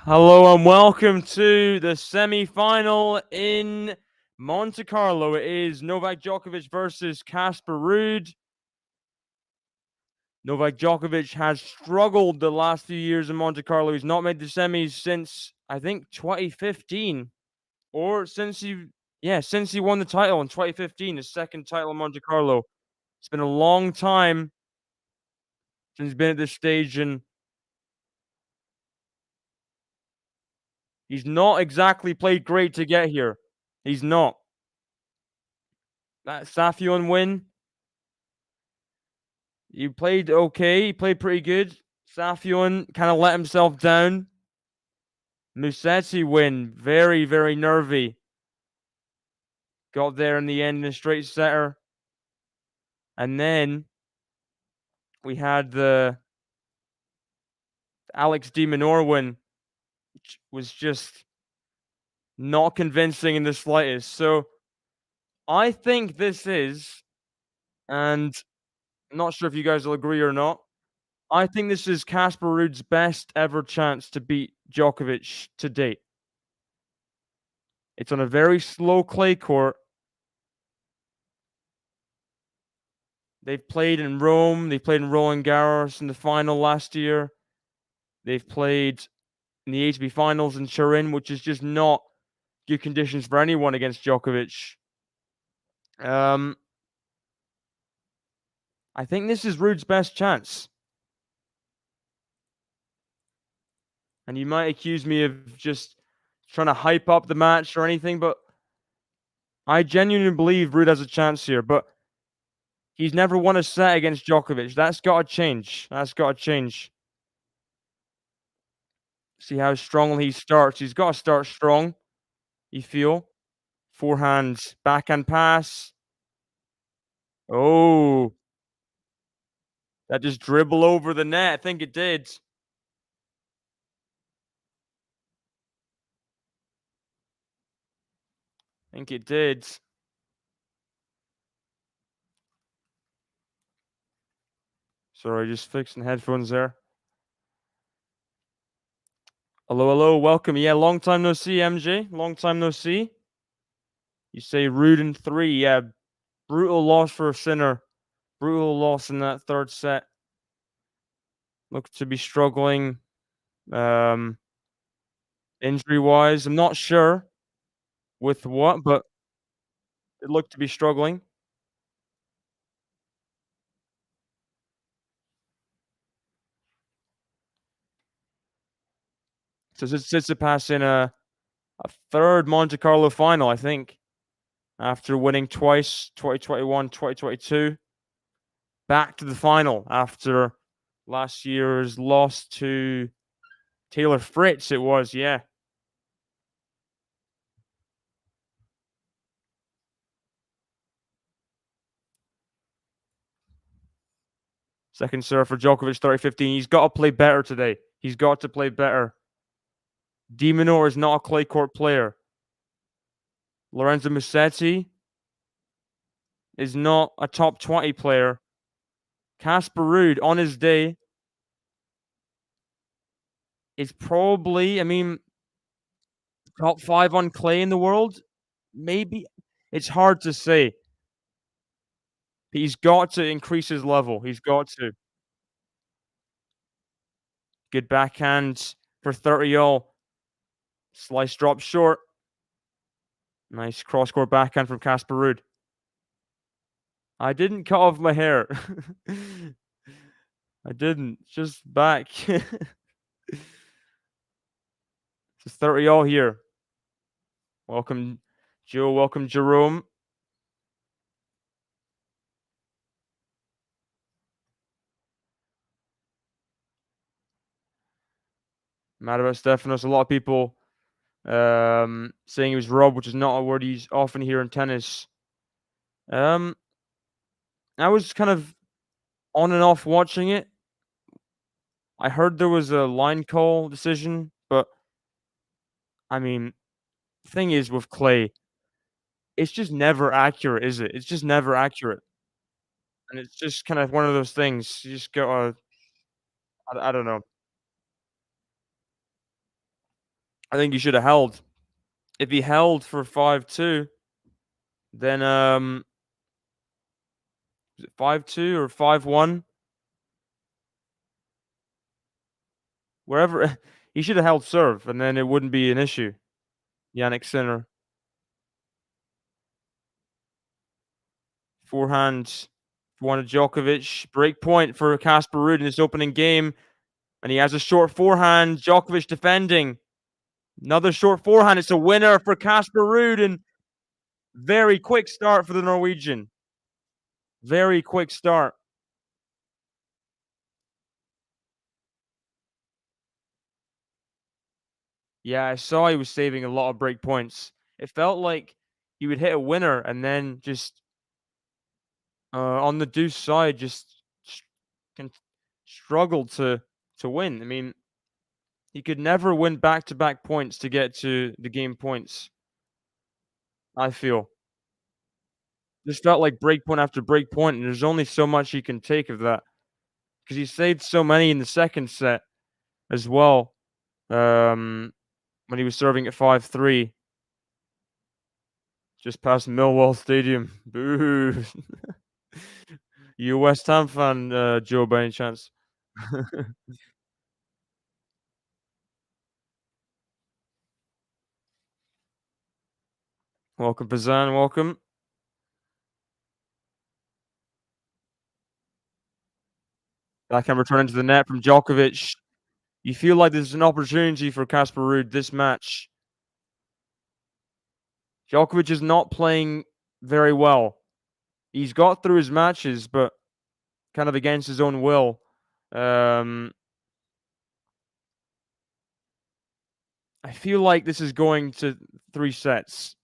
Hello and welcome to the semi-final in Monte Carlo. It is Novak Djokovic versus Casper Ruud. Novak Djokovic has struggled the last few years in Monte Carlo. He's not made the semis since, I think, 2015. Or since he won the title in 2015, his second title in Monte Carlo. It's been a long time since he's been at this stage, and he's not exactly played great to get here. He's not. That Safion win, he played okay. He played pretty good. Safion kind of let himself down. Musetti win, very, very nervy. Got there in the end in a straight setter. And then we had the Alex de Minaur win, which was just not convincing in the slightest. So I think this is, and I'm not sure if you guys will agree or not, I think this is Casper Ruud's best ever chance to beat Djokovic to date. It's on a very slow clay court. They've played in Rome. They played in Roland Garros in the final last year. They've played in the ATP finals in Turin, which is just not good conditions for anyone against Djokovic. I think this is Ruud's best chance. And you might accuse me of just trying to hype up the match or anything, but I genuinely believe Ruud has a chance here. But he's never won a set against Djokovic. That's got to change. That's got to change. See how strongly he starts. He's got to start strong, you feel. Forehand, backhand pass. Oh, that just dribble over the net. I think it did. I think it did. Sorry, just fixing headphones there. Hello, hello, welcome. Yeah, long time no see, MJ. Long time no see. You say Ruud in 3. Yeah, brutal loss for Sinner. Brutal loss in that third set. Look to be struggling. Injury-wise, I'm not sure with what, but it looked to be struggling. So Tsitsipas in a third Monte Carlo final, I think, after winning twice, 2021, 2022. Back to the final after last year's loss to Taylor Fritz, it was, yeah. Second serve for Djokovic, 30-15. He's got to play better today. He's got to play better. De Minaur is not a clay court player. Lorenzo Musetti is not a top 20 player. Casper Ruud, on his day, is probably, top 5 on clay in the world. Maybe. It's hard to say. He's got to increase his level. He's got to. Good backhand for 30-all. Slice drop short. Nice cross-court backhand from Casper Ruud. I didn't cut off my hair. I didn't. Just back. It's 30-all here. Welcome, Joe. Welcome, Jerome. Mad about Stefanos. A lot of people saying he was robbed, which is not a word you often hear in tennis. I was kind of on and off watching it. I heard there was a line call decision, but thing is with clay, it's just never accurate, is it? It's just never accurate. And it's just kind of one of those things. You just gotta, I don't know. I think he should have held. If he held for 5-2, then was it 5-2 or 5-1? Wherever he should have held serve, and then it wouldn't be an issue. Yannick Sinner. Forehand, forehand to Djokovic. Break point for Casper Ruud in this opening game. And he has a short forehand. Djokovic defending. Another short forehand. It's a winner for Casper Ruud. And very quick start for the Norwegian. Very quick start. Yeah, I saw he was saving a lot of break points. It felt like he would hit a winner and then just on the deuce side, just can struggle to win. I mean, he could never win back-to-back points to get to the game points, I feel. Just felt like break point after break point, and there's only so much he can take of that because he saved so many in the second set as well, when he was serving at 5-3 just past Millwall Stadium. Boo! You a West Ham fan, Joe, by any chance? Welcome, Bazan, welcome. Backhand return into the net from Djokovic. You feel like there's an opportunity for Casper Ruud this match. Djokovic is not playing very well. He's got through his matches, but kind of against his own will. Um, I feel like this is going to 3 sets.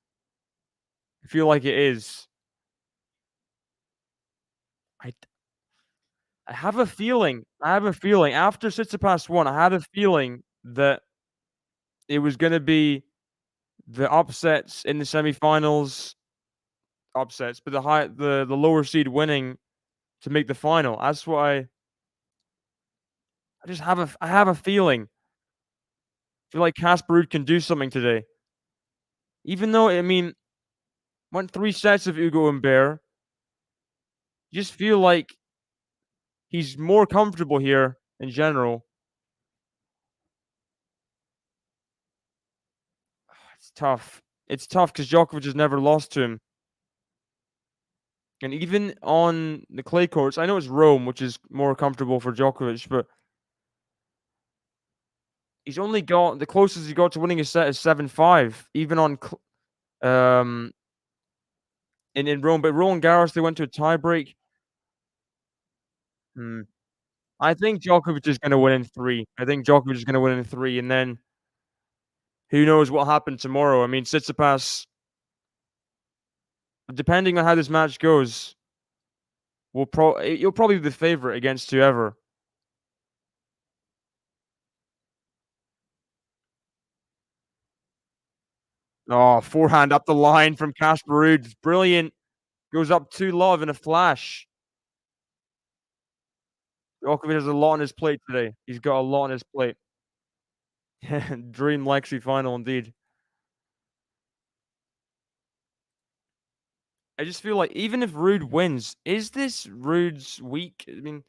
I feel like it is. I I have a feeling after Tsitsipas won, I had a feeling that it was gonna be the upsets in the semifinals, upsets, but the lower seed winning to make the final. That's what I just have I have a feeling. I feel like Casper Ruud can do something today. Even though, I mean, went 3 sets of Ugo Humbert, you just feel like he's more comfortable here in general. It's tough. It's tough because Djokovic has never lost to him. And even on the clay courts, I know it's Rome, which is more comfortable for Djokovic, but he's only got the closest he got to winning a set is 7-5, even on um in Rome. But Roland Garros, they went to a tiebreak. Hmm. I think Djokovic is going to win in 3. I think Djokovic is going to win in 3, and then who knows what happened tomorrow. I mean, Tsitsipas, depending on how this match goes, you'll probably be the favorite against whoever. Oh, forehand up the line from Casper Ruud. Brilliant. Goes up 2-love in a flash. Djokovic has a lot on his plate today. He's got a lot on his plate. Dream Lexi final indeed. I just feel like even if Ruud wins, is this Ruud's week? I mean,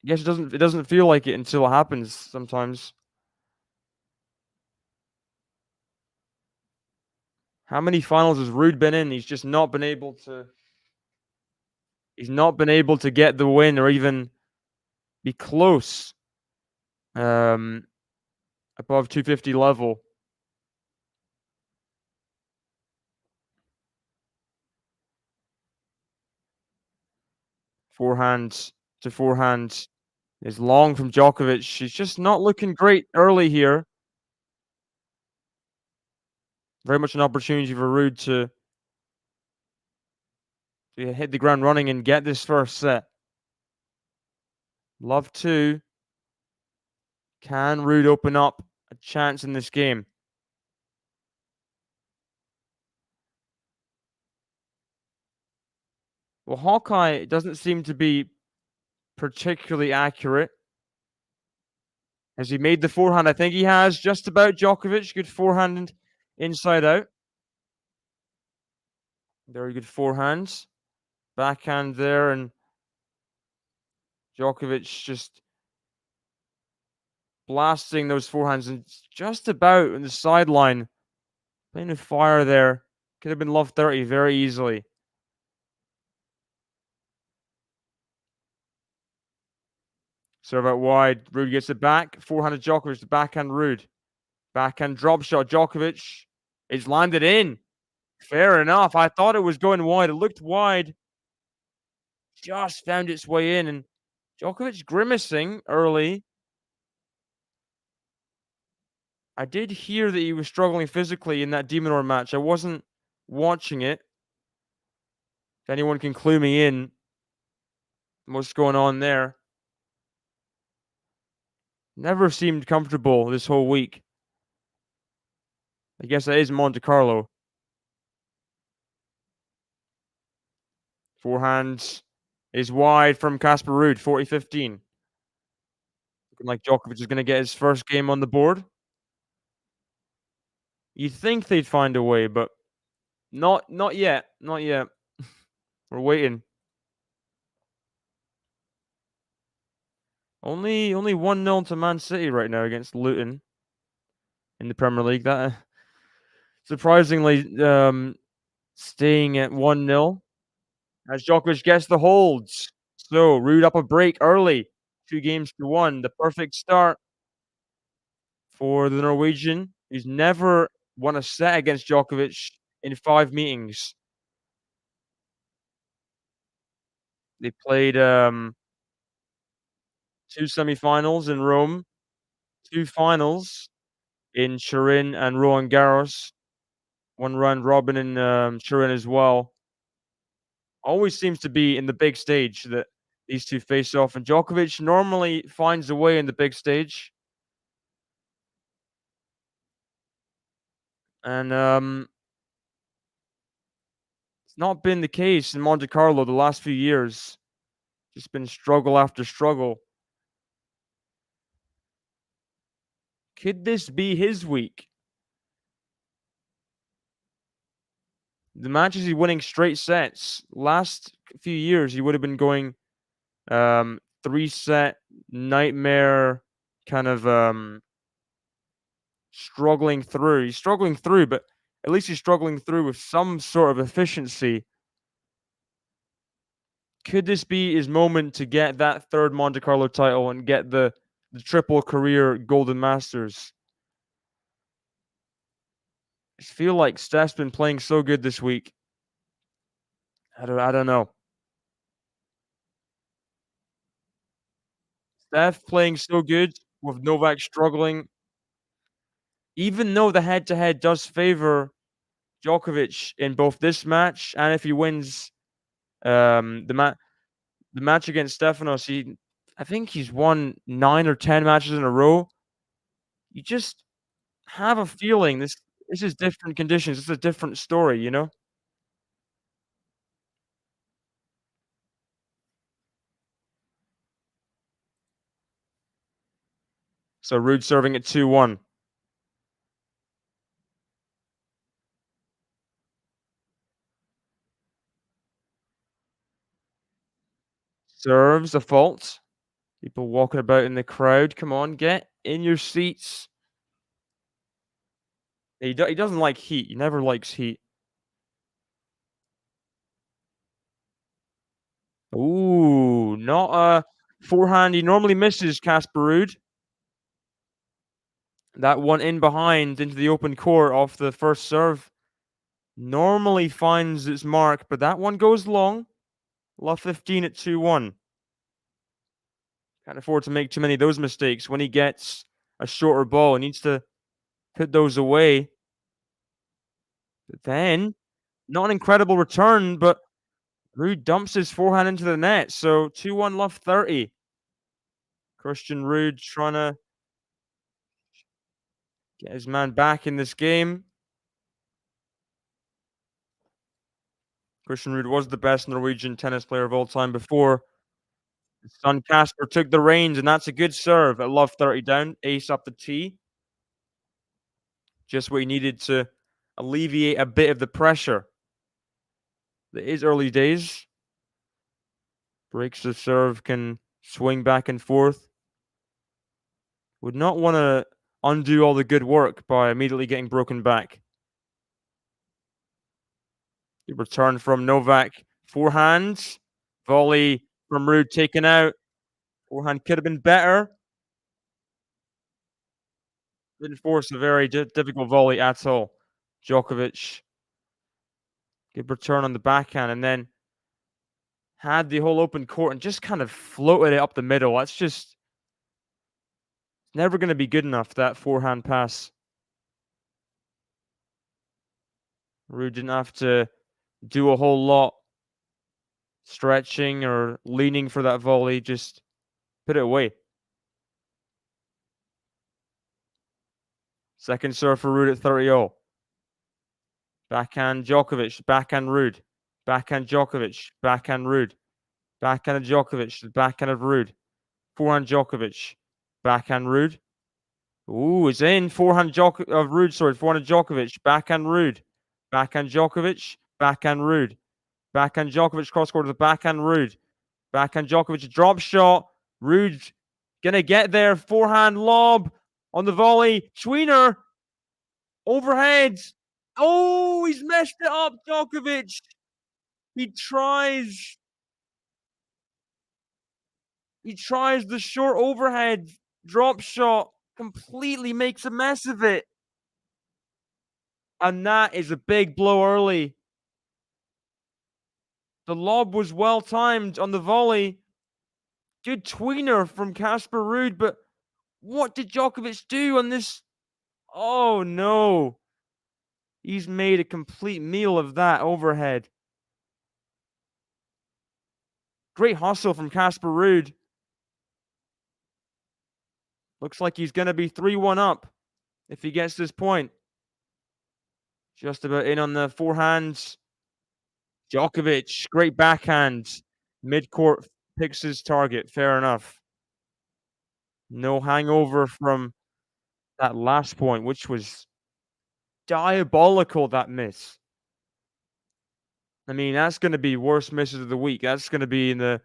I guess it doesn't feel like it until it happens sometimes. How many finals has Ruud been in? He's not been able to get the win or even be close um above 250 level. Forehand to forehand is long from Djokovic. She's just not looking great early here. Very much an opportunity for Ruud to hit the ground running and get this first set. Love to. Can Ruud open up a chance in this game? Well, Hawkeye doesn't seem to be particularly accurate. Has he made the forehand? I think he has. Just about Djokovic. Good forehand inside out. Very good forehands. Backhand there, and Djokovic just blasting those forehands and just about in the sideline. Playing with fire there. Could have been love 30 very easily. Serve out wide. Ruud gets it back. Forehand of Djokovic. The backhand Ruud. Backhand drop shot. Djokovic. It's landed in. Fair enough. I thought it was going wide. It looked wide. Just found its way in. And Djokovic grimacing early. I did hear that he was struggling physically in that de Minaur match. I wasn't watching it. If anyone can clue me in what's going on there. Never seemed comfortable this whole week. I guess that is Monte Carlo. Forehand is wide from Casper Ruud, 40-15. Looking like Djokovic is going to get his first game on the board. You'd think they'd find a way, but not yet. Not yet. We're waiting. Only 1-0 to Man City right now against Luton in the Premier League. That surprisingly staying at 1-0 as Djokovic gets the holds. So Ruud up a break early, 2-1. The perfect start for the Norwegian. He's never won a set against Djokovic in 5 meetings. They played 2 semifinals in Rome, 2 finals in Turin and Roland Garros, 1 round robin in Turin as well. Always seems to be in the big stage that these two face off, and Djokovic normally finds a way in the big stage. And it's not been the case in Monte Carlo the last few years. Just been struggle after struggle. Could this be his week? The matches he's winning straight sets. Last few years, he would have been going 3-set nightmare kind of struggling through. He's struggling through, but at least he's struggling through with some sort of efficiency. Could this be his moment to get that 3rd Monte Carlo title and get the triple career Golden Masters? I just feel like Steph's been playing so good this week. I don't know. Steph playing so good with Novak struggling. Even though the head-to-head does favor Djokovic in both this match and if he wins the match against Stefanos, I think he's won 9 or 10 matches in a row. You just have a feeling this is different conditions. It's a different story, you know? So Ruud serving at 2-1. Serves a fault. People walking about in the crowd. Come on, get in your seats. He doesn't like heat. He never likes heat. Ooh, not a forehand he normally misses, Casper Ruud. That one in behind into the open court off the first serve normally finds its mark, but that one goes long. Love 15 at 2-1. Can't afford to make too many of those mistakes. When he gets a shorter ball, he needs to put those away. But then, not an incredible return, but Ruud dumps his forehand into the net. So 2-1 love 30. Christian Ruud trying to get his man back in this game. Christian Ruud was the best Norwegian tennis player of all time before His son Casper took the reins, and that's a good serve at love 30 down, ace up the tee. Just what he needed to alleviate a bit of the pressure. It is early days. Breaks the serve, can swing back and forth. Would not want to undo all the good work by immediately getting broken back. The return from Novak. Forehands. Volley from Ruud taken out. Forehand could have been better. Didn't force a very difficult volley at all. Djokovic. Good return on the backhand, and then had the whole open court and just kind of floated it up the middle. That's just never going to be good enough, that forehand pass. Ruud didn't have to do a whole lot stretching or leaning for that volley, just put it away. Second serve for Ruud at 30-0. Backhand Djokovic, backhand Ruud. Backhand Djokovic, backhand Ruud. Backhand of Djokovic, backhand of Ruud. Forehand Djokovic, backhand Ruud. Ooh, it's in. Forehand of Ruud, sorry. Forehand Djokovic, backhand Ruud. Backhand Djokovic, backhand Ruud. Backhand Djokovic, cross court to the backhand Ruud. Backhand Djokovic, drop shot. Ruud gonna get there. Forehand lob on the volley. Tweener overhead. Oh, he's messed it up, Djokovic. He tries the short overhead drop shot, completely makes a mess of it. And that is a big blow early. The lob was well timed on the volley. Good tweener from Casper Ruud, but what did Djokovic do on this? Oh no. He's made a complete meal of that overhead. Great hustle from Casper Ruud. Looks like he's going to be 3-1 up if he gets this point. Just about in on the forehands. Djokovic, great backhand. Mid-court picks his target. Fair enough. No hangover from that last point, which was diabolical, that miss. I mean, that's going to be worst misses of the week. That's going to be in the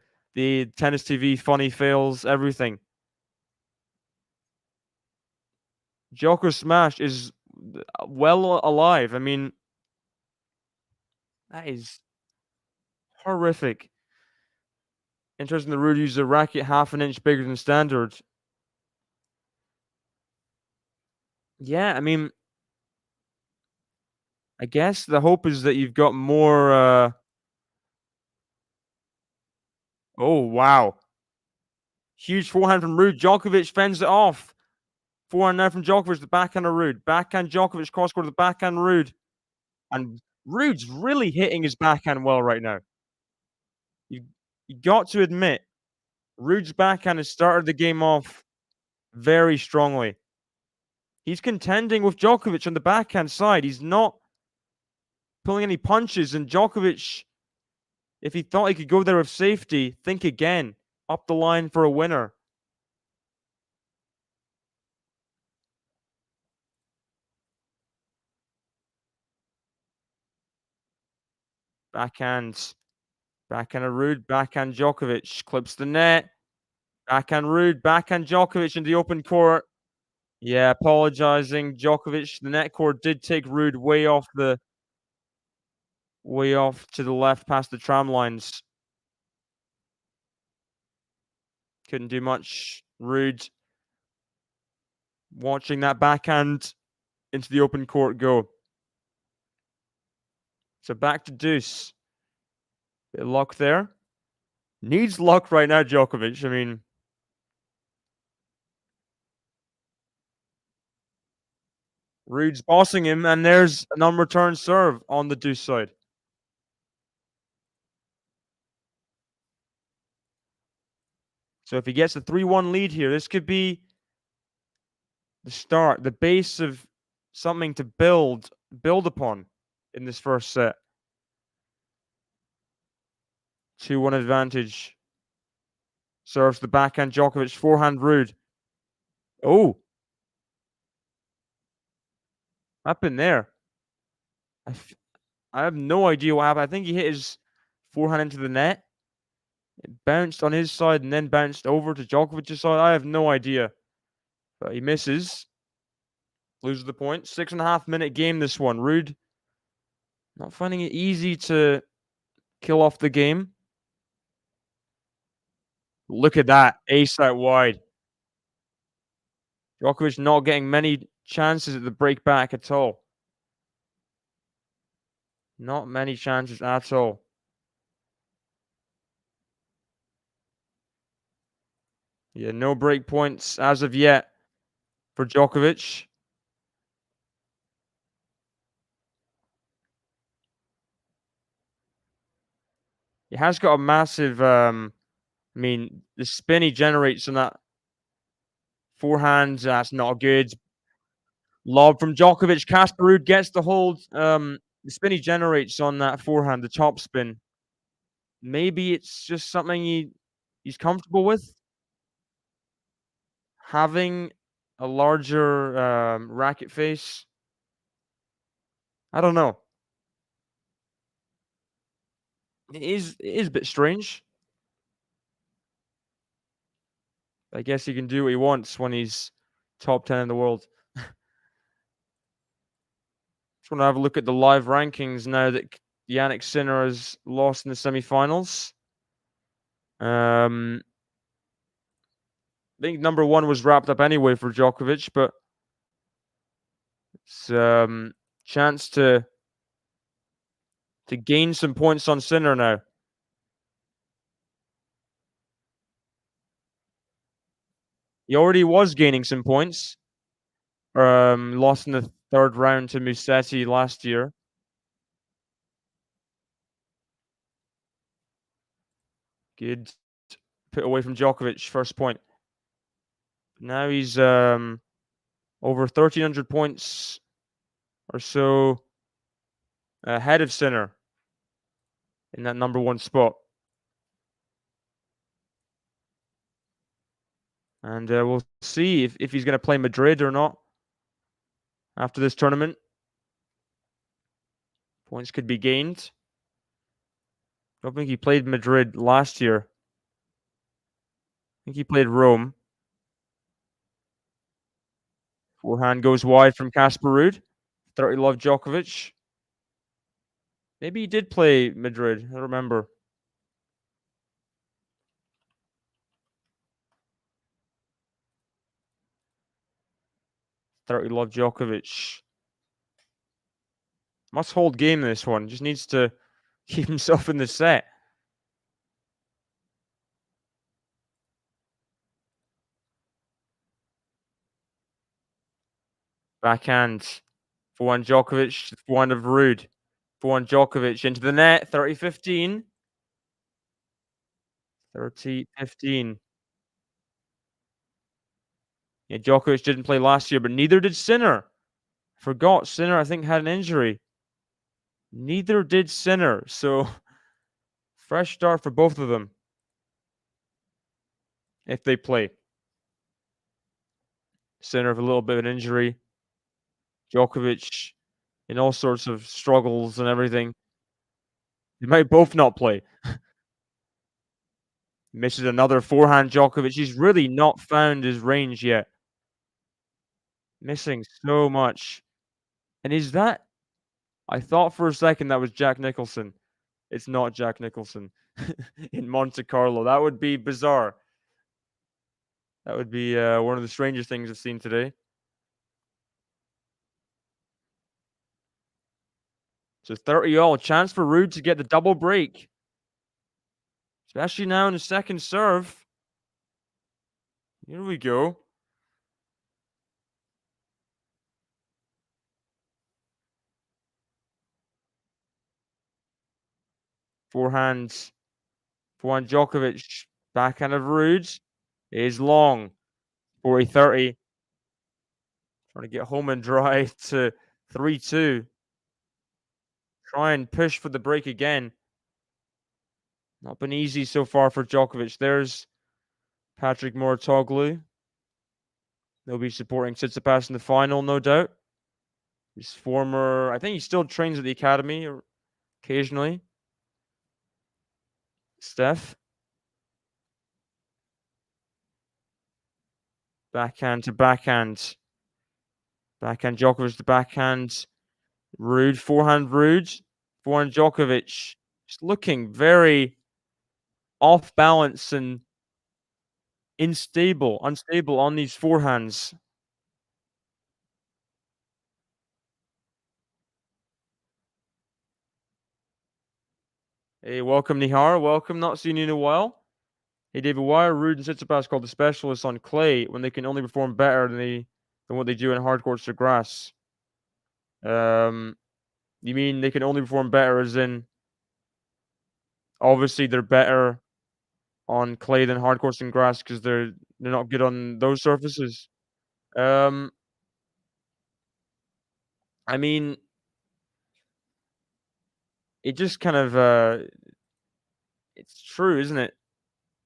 Tennis TV funny fails, everything. Joker Smash is well alive. I mean, that is horrific. Interesting, the Ruud used a racket half an inch bigger than standard. Yeah, I mean, I guess the hope is that you've got more. Oh, wow. Huge forehand from Ruud. Djokovic fends it off. Forehand now from Djokovic, the backhand of Ruud. Backhand Djokovic, cross court to the backhand Ruud. And Ruud's really hitting his backhand well right now. You got to admit, Ruud's backhand has started the game off very strongly. He's contending with Djokovic on the backhand side. He's not pulling any punches. And Djokovic, if he thought he could go there with safety, think again. Up the line for a winner. Backhands. Backhand of Ruud. Backhand Djokovic. Clips the net. Backhand Ruud. Backhand Djokovic in the open court. Yeah, apologizing. Djokovic, the net court did take Ruud way off to the left past the tram lines. Couldn't do much. Ruud watching that backhand into the open court go. So back to deuce. Bit of luck there. Needs luck right now, Djokovic. I mean, Ruud's bossing him, and there's an unreturned serve on the deuce side. So if he gets a 3-1 lead here, this could be the start, the base of something to build upon in this first set. 2-1 advantage. Serves the backhand Djokovic, forehand Ruud. Oh, happened there? I f I have no idea what happened. I think he hit his forehand into the net. It bounced on his side and then bounced over to Djokovic's side. I have no idea. But he misses. Loses the point. 6.5-minute game, this one. Ruud not finding it easy to kill off the game. Look at that. Ace out wide. Djokovic not getting many chances at the break back at all. Not many chances at all. Yeah, no break points as of yet for Djokovic. He has got a massive, I mean, the spin he generates on that forehand, that's not good. Lob from Djokovic. Casper Ruud gets the hold. The spin he generates on that forehand, the top spin. Maybe it's just something he's comfortable with. Having a larger racket face. I don't know. It is a bit strange. I guess he can do what he wants when he's top 10 in the world. Just want to have a look at the live rankings now that Jannik Sinner has lost in the semi-finals. I think number one was wrapped up anyway for Djokovic, but it's chance to gain some points on Sinner now. He already was gaining some points. Lost in the third round to Musetti last year. Good put away from Djokovic, first point. Now he's over 1,300 points or so ahead of Sinner in that number one spot. And we'll see if he's going to play Madrid or not after this tournament. Points could be gained. I don't think he played Madrid last year. I think he played Rome. Forehand goes wide from Casper Ruud. 30 love Djokovic. Maybe he did play Madrid. I don't remember. Love Djokovic. Must hold game this one. Just needs to keep himself in the set. Backhand. Forehand Djokovic. Forehand of Ruud. Forehand Djokovic into the net. 30-15. 30-15. Yeah, Djokovic didn't play last year, but neither did Sinner. Forgot Sinner, I think, had an injury. Neither did Sinner. So, fresh start for both of them. If they play. Sinner with a little bit of an injury. Djokovic in all sorts of struggles and everything. They might both not play. Misses another forehand Djokovic. He's really not found his range yet. Missing so much. And is that... I thought for a second that was Jack Nicholson. It's not Jack Nicholson in Monte Carlo. That would be bizarre. That would be one of the strangest things I've seen today. So 30-all. Chance for Ruud to get the double break. Especially now in the second serve. Here we go. Forehand Djokovic. Backhand of Ruud is long. 40-30. Trying to get home and dry to 3-2. Try and push for the break again. Not been easy so far for Djokovic. There's Patrick Mouratoglou. He'll be supporting Tsitsipas in the final, no doubt. He's former, I think he still trains at the academy occasionally. Steph. Backhand to backhand. Backhand Djokovic to backhand. Ruud, forehand Ruud. Forehand Djokovic. Just looking very off balance and unstable on these forehands. Hey, welcome Nihar. Welcome. Not seen you in a while. Hey, David, why are Ruud and Tsitsipas called the specialists on clay when they can only perform better than what they do in hard courts or grass? You mean they can only perform better as in obviously they're better on clay than hard courts and grass because they're not good on those surfaces? Um, I mean, it just kind of it's true, isn't it?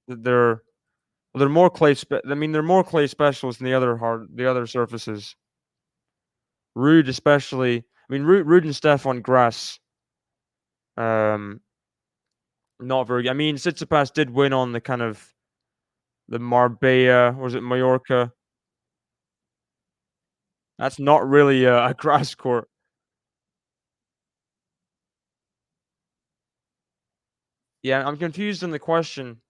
That they're more clay. I mean, they're more clay specialists than the other surfaces. Rude, especially. I mean, Rude and Steph on grass. Um, not very. I mean, Tsitsipas did win on the kind of the Marbella. Was it Mallorca? That's not really a grass court. Yeah, I'm confused in the question.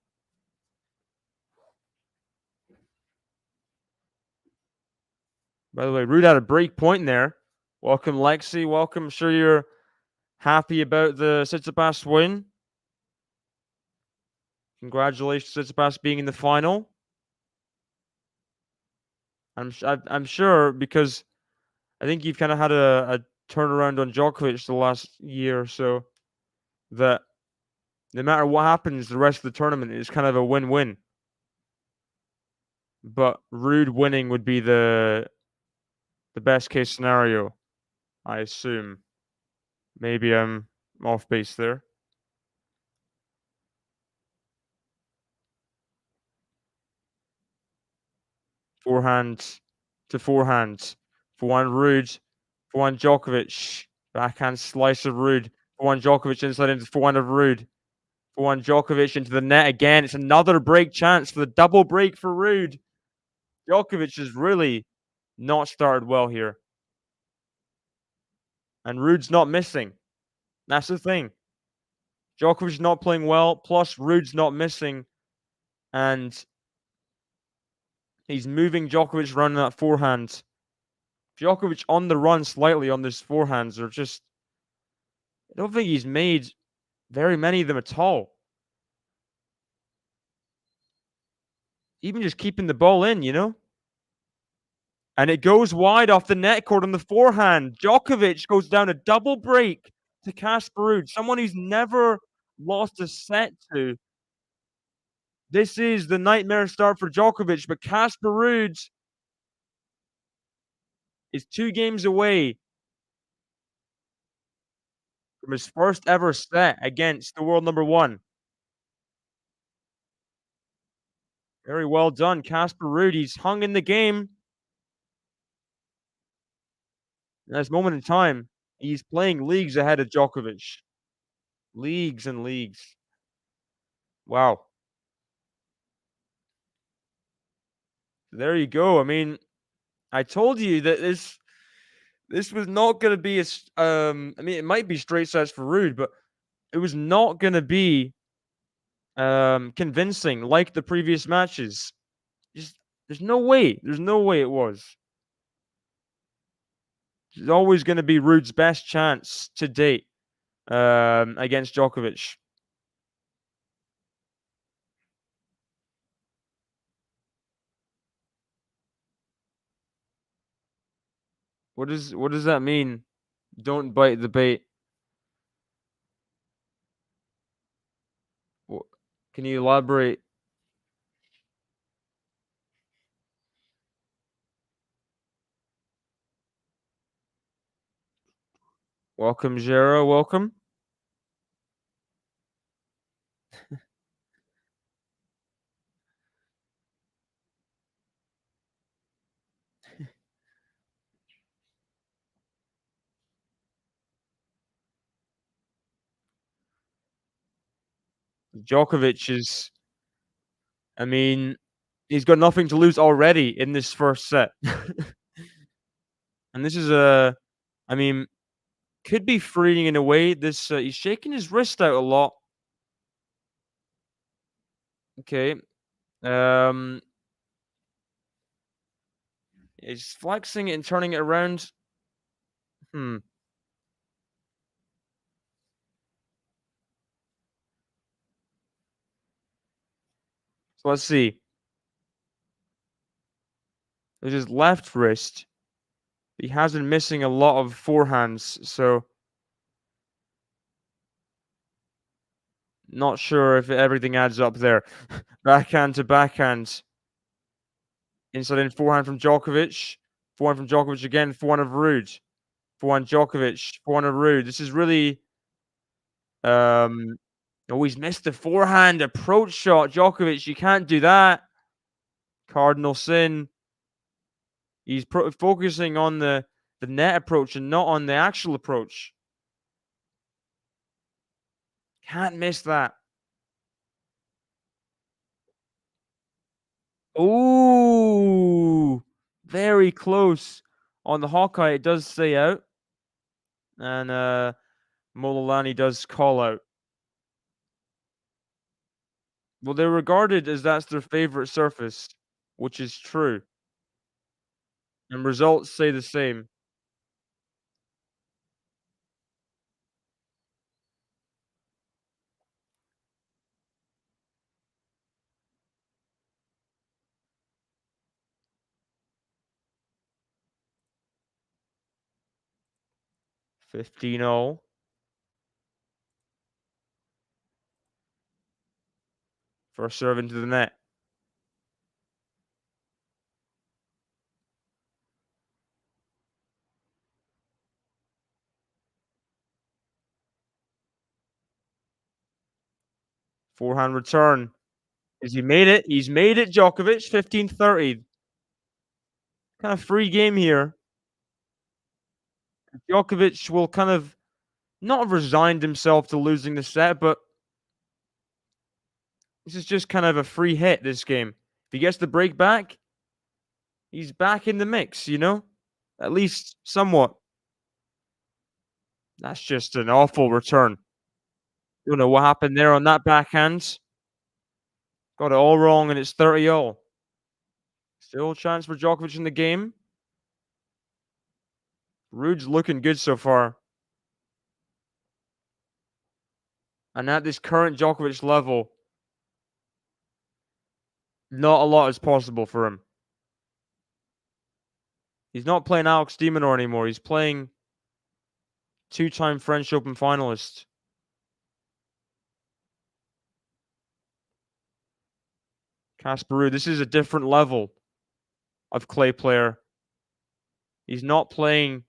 By the way, Rude had a break point there. Welcome, Lexi. Welcome. Sure you're happy about the Tsitsipas win. Congratulations, Tsitsipas being in the final. I'm sure because I think you've kind of had a turnaround on Djokovic the last year or so that no matter what happens, the rest of the tournament is kind of a win-win. But Rude winning would be the best case scenario, I assume. Maybe I'm off base there. Forehand to forehand. Forehand Ruud. Forehand Djokovic. Backhand slice of Ruud. Forehand Djokovic inside into forehand of Ruud. Forehand Djokovic into the net again. It's another break chance for the double break for Ruud. Djokovic has really not started well here. And Ruud's not missing. That's the thing. Djokovic's not playing well, plus Ruud's not missing. And he's moving Djokovic around that forehand. Djokovic on the run slightly on these forehands are just. I don't think he's made very many of them at all. Even just keeping the ball in, you know? And it goes wide off the net cord on the forehand. Djokovic goes down a double break to Casper Ruud, someone he's never lost a set to. This is the nightmare start for Djokovic, but Casper Ruud is 2 games away from his first ever set against the world number 1. Very well done, Casper Ruud. He's hung in the game. In this moment in time, he's playing leagues ahead of Djokovic. Leagues and leagues. Wow. There you go. I mean, I told you that this was not gonna be I mean, it might be straight sets for Ruud, but it was not gonna be convincing like the previous matches. Just there's no way it was. It's always gonna be Ruud's best chance to date against Djokovic. What does that mean? Don't bite the bait. Wh- Can you elaborate? Welcome, Jera. Welcome. Djokovic is, I mean, he's got nothing to lose already in this first set. And this is I mean, could be freeing in a way. This he's shaking his wrist out a lot. Okay. Um, he's flexing it and turning it around. Hmm. So let's see. There's his left wrist. He has been missing a lot of forehands, so not sure if everything adds up there. Backhand to backhand. Inside in forehand from Djokovic. Forehand from Djokovic again. Forehand of Ruud. Forehand Djokovic. Forehand of Ruud. This is really. Um, oh, he's missed the forehand approach shot. Djokovic, you can't do that. Cardinal sin. He's focusing on the net approach and not on the actual approach. Can't miss that. Ooh, very close. On the Hawkeye, it does stay out. And Molalani does call out. Well, they're regarded as that's their favorite surface, which is true. And results say the same. Fifteen all for a serve into the net. Forehand return. Has he made it? He's made it, Djokovic. 15-30. Kind of free game here. Djokovic will kind of not have resigned himself to losing the set, but this is just kind of a free hit, this game. If he gets the break back, he's back in the mix, you know? At least somewhat. That's just an awful return. Don't know what happened there on that backhand. Got it all wrong, and it's 30 all. Still a chance for Djokovic in the game. Ruud's looking good so far. And at this current Djokovic level, not a lot is possible for him. He's not playing Alex de Minaur anymore. He's playing two-time French Open finalist. Casper Ruud. This is a different level of clay player. He's not playing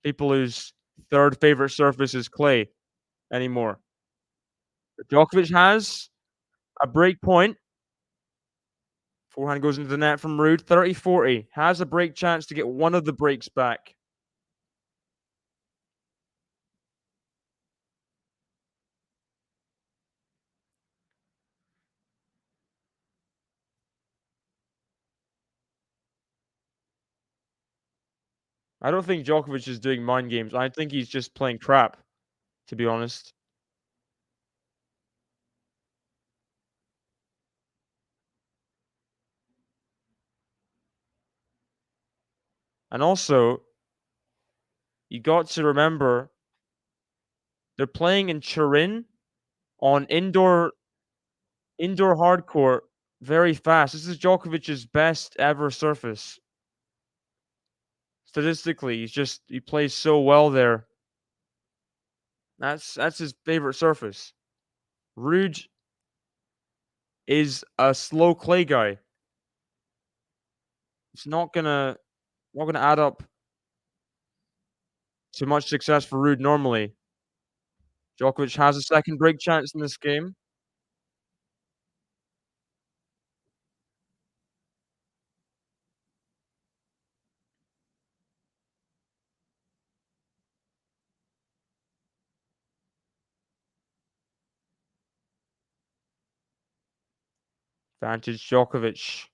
people whose third favorite surface is clay anymore. But Djokovic has a break point. Forehand goes into the net from Ruud. 30-40. Has a break chance to get one of the breaks back. I don't think Djokovic is doing mind games. I think he's just playing crap, to be honest. And also, you got to remember they're playing in Turin on indoor hard court very fast. This is Djokovic's best ever surface. Statistically, he plays so well there. That's his favorite surface. Ruud is a slow clay guy. It's not gonna add up to much success for Ruud normally. Djokovic has a second break chance in this game. Advantage Djokovic.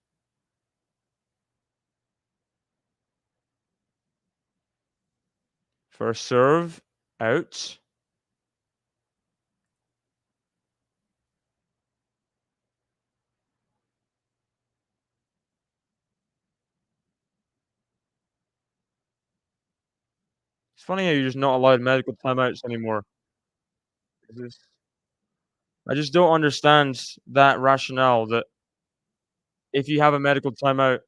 First serve. Out. It's funny how you're just not allowed medical timeouts anymore. I just don't understand that rationale that if you have a medical timeout,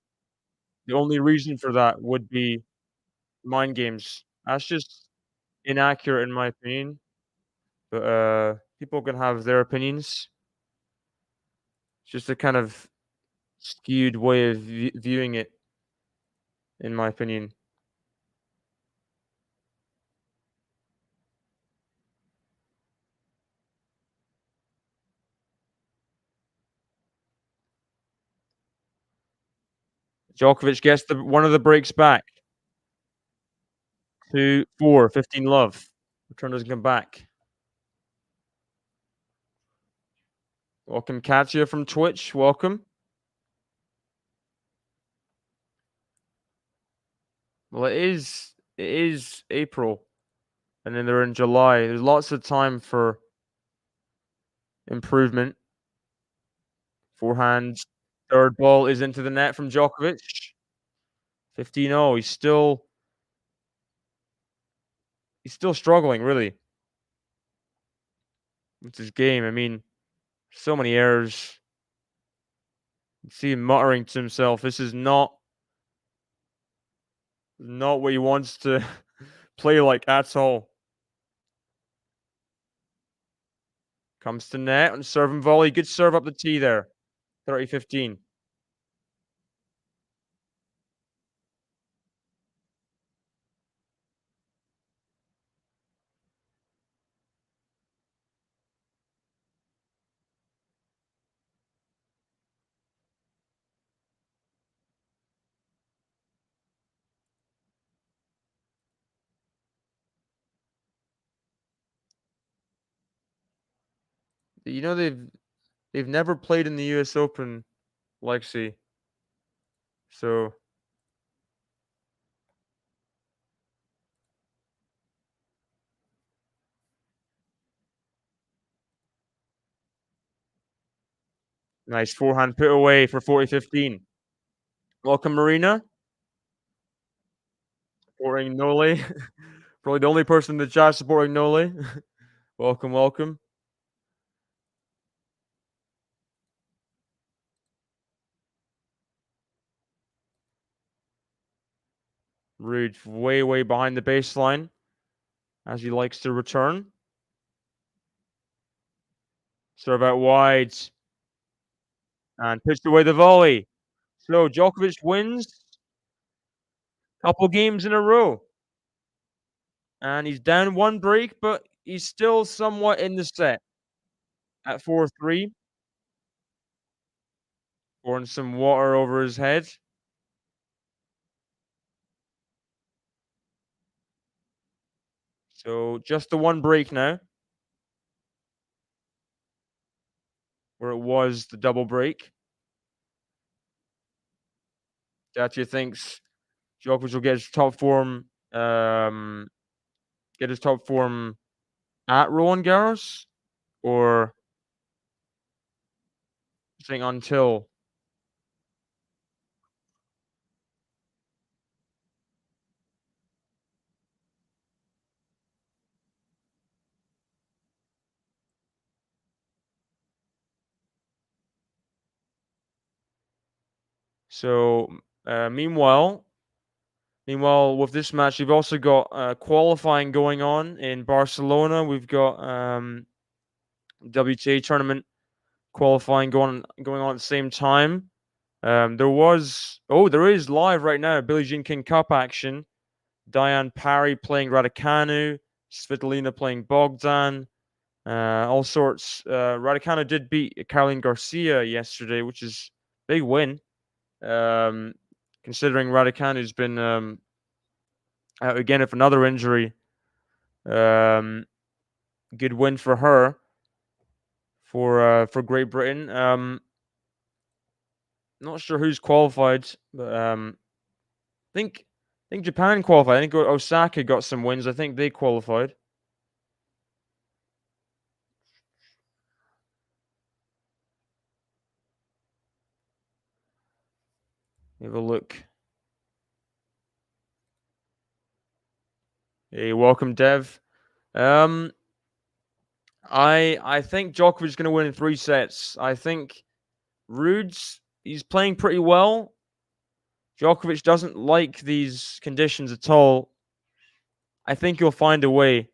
the only reason for that would be mind games. That's just inaccurate in my opinion, but, people can have their opinions. It's just a kind of skewed way of viewing it, in my opinion. Djokovic gets one of the breaks back. 2-4, 15 love. Return doesn't come back. Welcome, Katya from Twitch. Welcome. Well, it is April, and then they're in July. There's lots of time for improvement. Forehand, third ball is into the net from Djokovic. 15-0. He's still struggling, really. It's his game. I mean, so many errors. You see him muttering to himself. This is not what he wants to play like at all. Comes to net and serve and volley. Good serve up the tee there. 30-15. You know they've never played in the US Open, Lexi. So nice forehand put away for 40-15. Welcome, Marina. Supporting Nole. Probably the only person in the chat supporting Nole. Welcome, welcome. Ruud way, way behind the baseline as he likes to return. Serve out wide and pitched away the volley. So Djokovic wins couple games in a row. And he's down one break, but he's still somewhat in the set at 4-3. Pouring some water over his head. So just the one break now. Where it was the double break. Dacia thinks Djokovic will get his top form at Roland Garros, or saying until. So meanwhile, with this match, we've also got qualifying going on in Barcelona. We've got WTA tournament qualifying going on at the same time. There is live right now Billie Jean King Cup action. Diane Parry playing Raducanu, Svitolina playing Bogdan, all sorts. Raducanu did beat Caroline Garcia yesterday, which is a big win. Considering Raducanu's been out again with another injury. Good win for her for Great Britain. Not sure who's qualified, but think think Japan qualified. I think Osaka got some wins. I think they qualified. Have a look. Hey, welcome, Dev. Um, I think Djokovic is going to win in 3 sets. I think Ruud's he's playing pretty well. Djokovic doesn't like these conditions at all. I think he'll find a way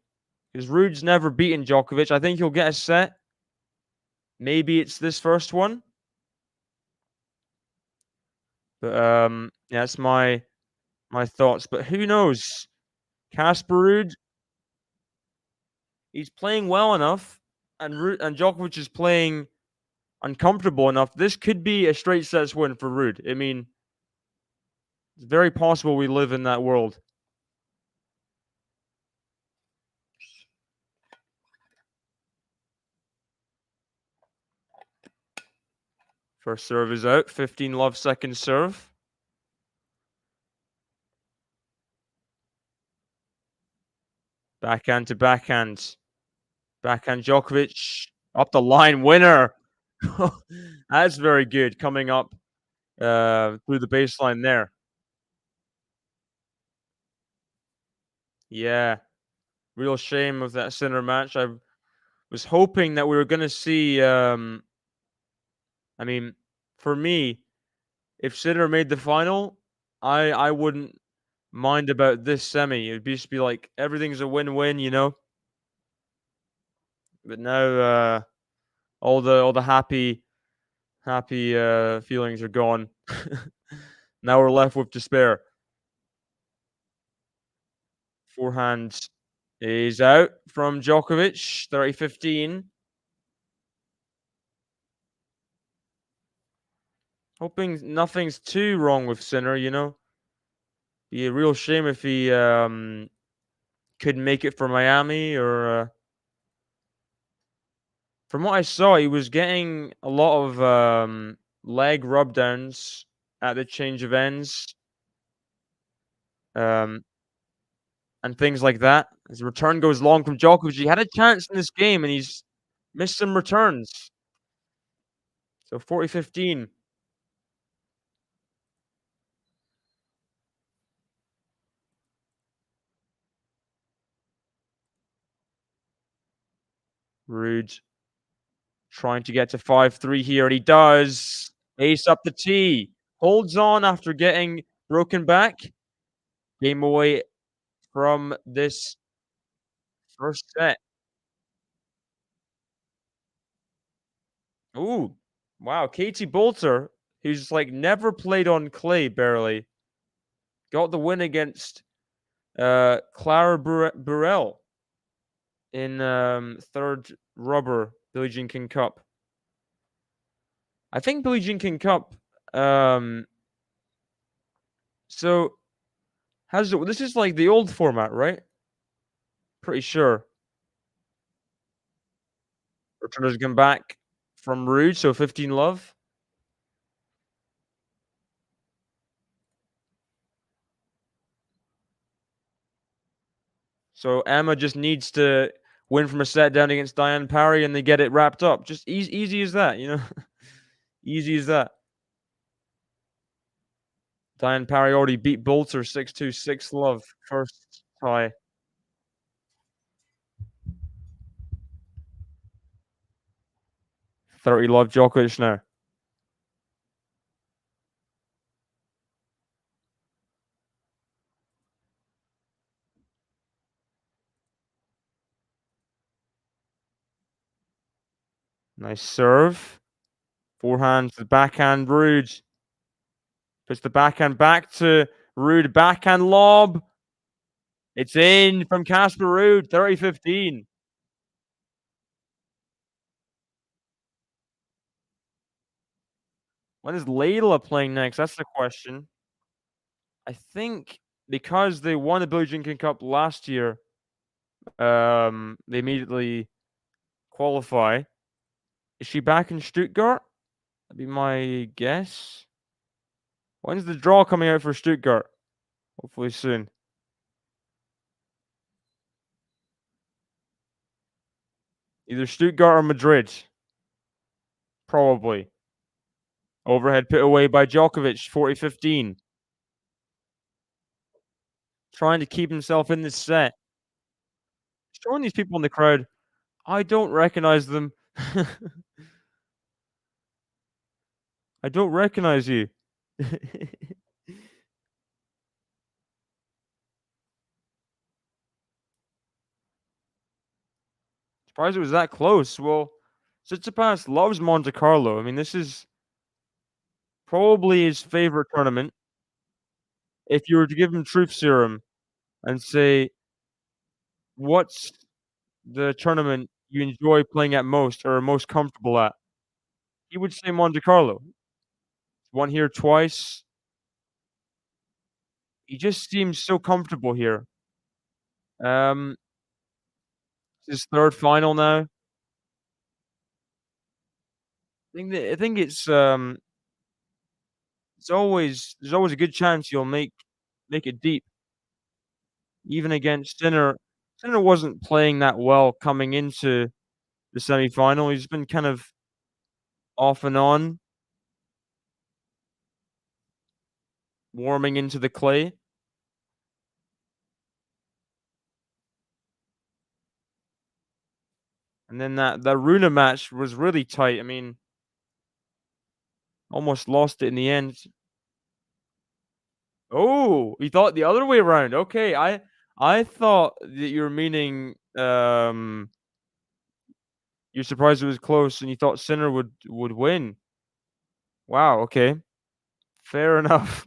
because Ruud's never beaten Djokovic. I think he'll get a set. Maybe it's this first one, but yeah, that's my thoughts. But who knows? Casper Ruud, he's playing well enough, and Djokovic is playing uncomfortable enough. This could be a straight sets win for Ruud. I mean, it's very possible we live in that world. First serve is out. 15 love second serve. Backhand to backhand. Backhand Djokovic. Up the line winner. That's very good. Coming up through the baseline there. Yeah. Real shame of that Sinner match. I was hoping that we were going to see. I mean, for me, if Sinner made the final, I wouldn't mind about this semi. It'd just be like everything's a win-win, you know. But now all the happy feelings are gone. Now we're left with despair. Forehand is out from Djokovic. 30-15. Hoping nothing's too wrong with Sinner, you know. Be a real shame if he couldn't make it for Miami or from what I saw, he was getting a lot of leg rubdowns at the change of ends, um, and things like that. His return goes long from Djokovic. He had a chance in this game, and he's missed some returns. So 40-15. Ruud trying to get to 5-3 here, and he does. Ace up the tee. Holds on after getting broken back. Game away from this first set. Ooh, wow. Katie Bolter, who's like never played on clay barely, got the win against Clara Burrell in third rubber Billie Jean King Cup. I think Billie Jean King Cup. So how's it? This is like the old format, right? Pretty sure. Returners come back from Ruud, so 15 love. So Emma just needs to win from a set down against Diane Parry, and they get it wrapped up. Just easy as that, you know. Easy as that. Diane Parry already beat Bolter 6-2, 6 love, first tie. $30 love Djokovic now. Nice serve. Forehand to the backhand, Ruud. Puts the backhand back to Ruud. Backhand lob. It's in from Casper Ruud, 30-15. When is Layla playing next? That's the question. I think because they won the Billie Jean King Cup last year, they immediately qualify. Is she back in Stuttgart? That'd be my guess. When's the draw coming out for Stuttgart? Hopefully soon. Either Stuttgart or Madrid. Probably. Overhead put away by Djokovic, 40-15. Trying to keep himself in this set. Showing these people in the crowd, I don't recognize them. I don't recognize you. Surprised it was that close. Well, Tsitsipas loves Monte Carlo. I mean, this is probably his favorite tournament. If you were to give him truth serum and say, "What's the tournament you enjoy playing at most or are most comfortable at?" He would say Monte Carlo. Won here twice. He just seems so comfortable here. Um, it's his 3rd final now. I think there's always a good chance you'll make it deep, even against Sinner. Sinner wasn't playing that well coming into the semi-final. He's been kind of off and on, warming into the clay. And then that Runa match was really tight. I mean, almost lost it in the end. Oh, you thought the other way around. Okay, I thought that you were meaning you're surprised it was close and you thought Sinner would win. Wow, okay. Fair enough.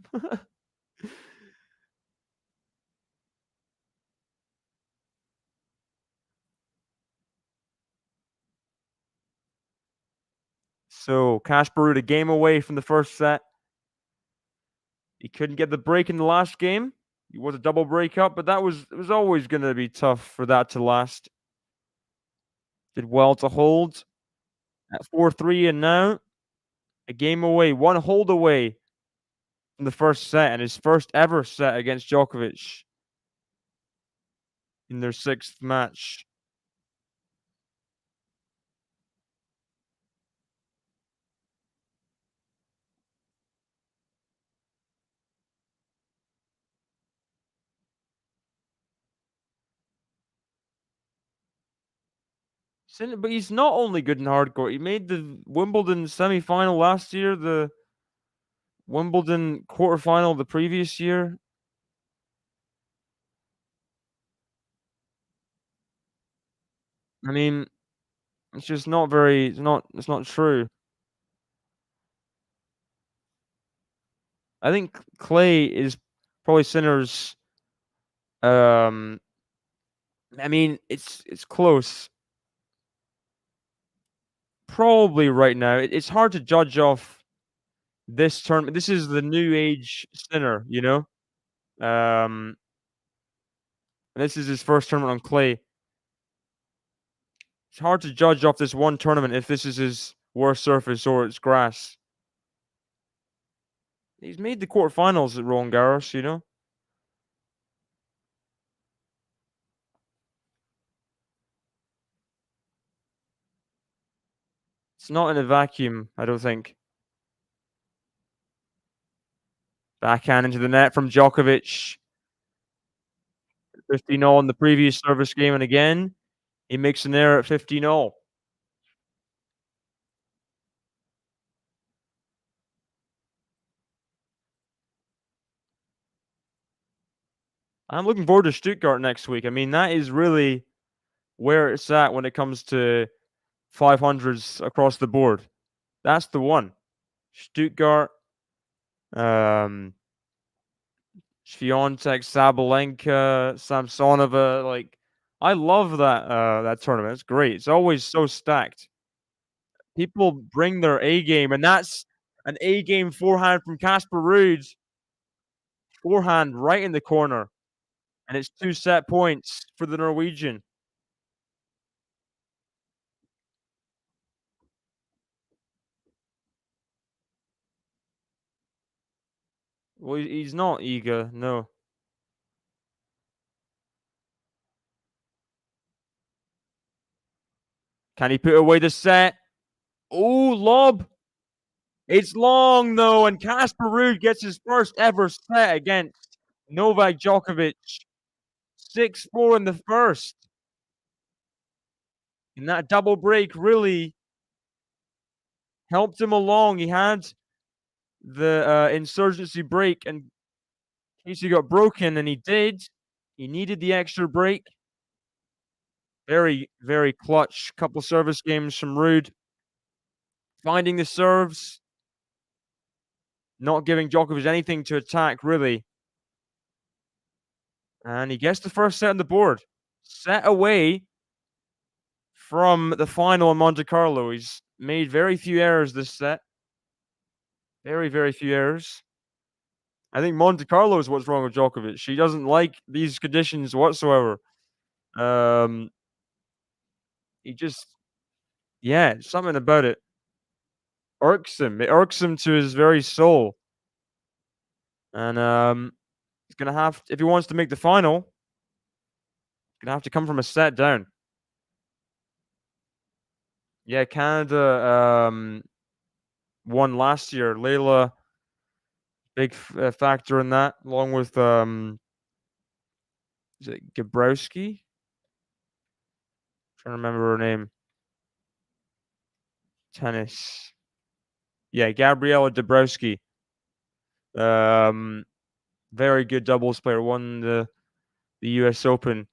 So Casper Ruud a game away from the first set. He couldn't get the break in the last game. He was a double break up, but it was always gonna be tough for that to last. Did well to hold at 4-3 and now a game away, one hold away from the first set and his first ever set against Djokovic in their 6th match. But he's not only good in hardcore. He made the Wimbledon semi-final last year, the Wimbledon quarterfinal the previous year. I mean, it's just not very. It's not true. I think clay is probably Sinner's. Um, I mean, it's close. Probably right now. It's hard to judge off this tournament. This is the new age Sinner, you know. Um, this is his first tournament on clay. It's hard to judge off this one tournament if this is his worst surface or it's grass. He's made the quarterfinals at Roland Garros, you know. It's not in a vacuum, I don't think. Backhand into the net from Djokovic. 15-0 in the previous service game, and again, he makes an error at 15-0. I'm looking forward to Stuttgart next week. I mean, that is really where it's at when it comes to 500s across the board. That's the one. Stuttgart, um, Swiatek, Sabalenka, Samsonova. Like, I love that tournament. It's great. It's always so stacked. People bring their A game, and that's an A game forehand from Casper Ruud. Forehand right in the corner, and it's 2 set points for the Norwegian. Well, he's not eager, no. Can he put away the set? Oh, lob! It's long, though, and Casper Ruud gets his first ever set against Novak Djokovic. 6-4 in the first. And that double break really helped him along. He had the insurgency break in case he got broken, and he did. He needed the extra break. Very, very clutch. Couple service games from Ruud. Finding the serves. Not giving Djokovic anything to attack, really. And he gets the first set on the board. Set away from the final in Monte Carlo. He's made very few errors this set. Very, very few errors. I think Monte Carlo is what's wrong with Djokovic. He doesn't like these conditions whatsoever. Um, he just, yeah, something about it irks him. It irks him to his very soul. And he's gonna have, if he wants to make the final, he's gonna have to come from a set down. Yeah, Canada won last year. Layla, big factor in that, along with is it Gabrowski? Trying to remember her name. Tennis. Yeah, Gabriela Dabrowski. Very good doubles player. Won the US Open.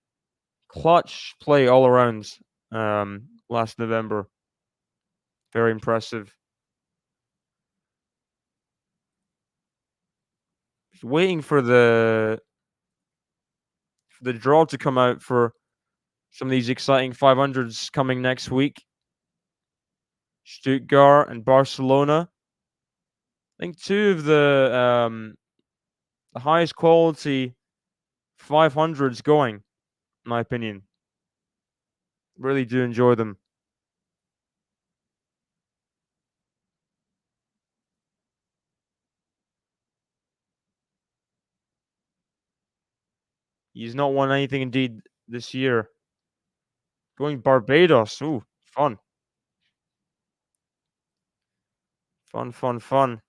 Clutch play all around last November. Very impressive. Just waiting for the draw to come out for some of these exciting 500s coming next week. Stuttgart and Barcelona. I think two of the highest quality 500s going, in my opinion. Really do enjoy them. He's not won anything indeed this year. Going Barbados. Ooh, fun. Fun, fun, fun.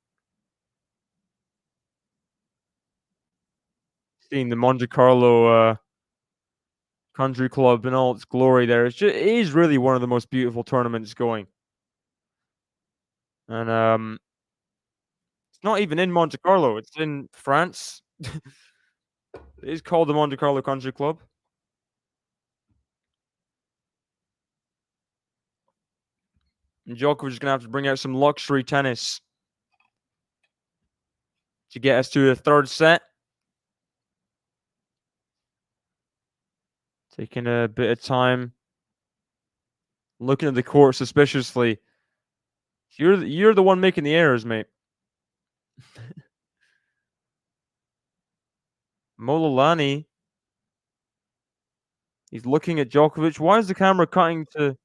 Seeing the Monte Carlo country club in all its glory there. It is really one of the most beautiful tournaments going. And it's not even in Monte Carlo, it's in France. It is called the Monte Carlo Country Club. And Djokovic is gonna have to bring out some luxury tennis to get us to the third set. Taking a bit of time. Looking at the court suspiciously. You're the one making the errors, mate. Molalani. He's looking at Djokovic. Why is the camera cutting to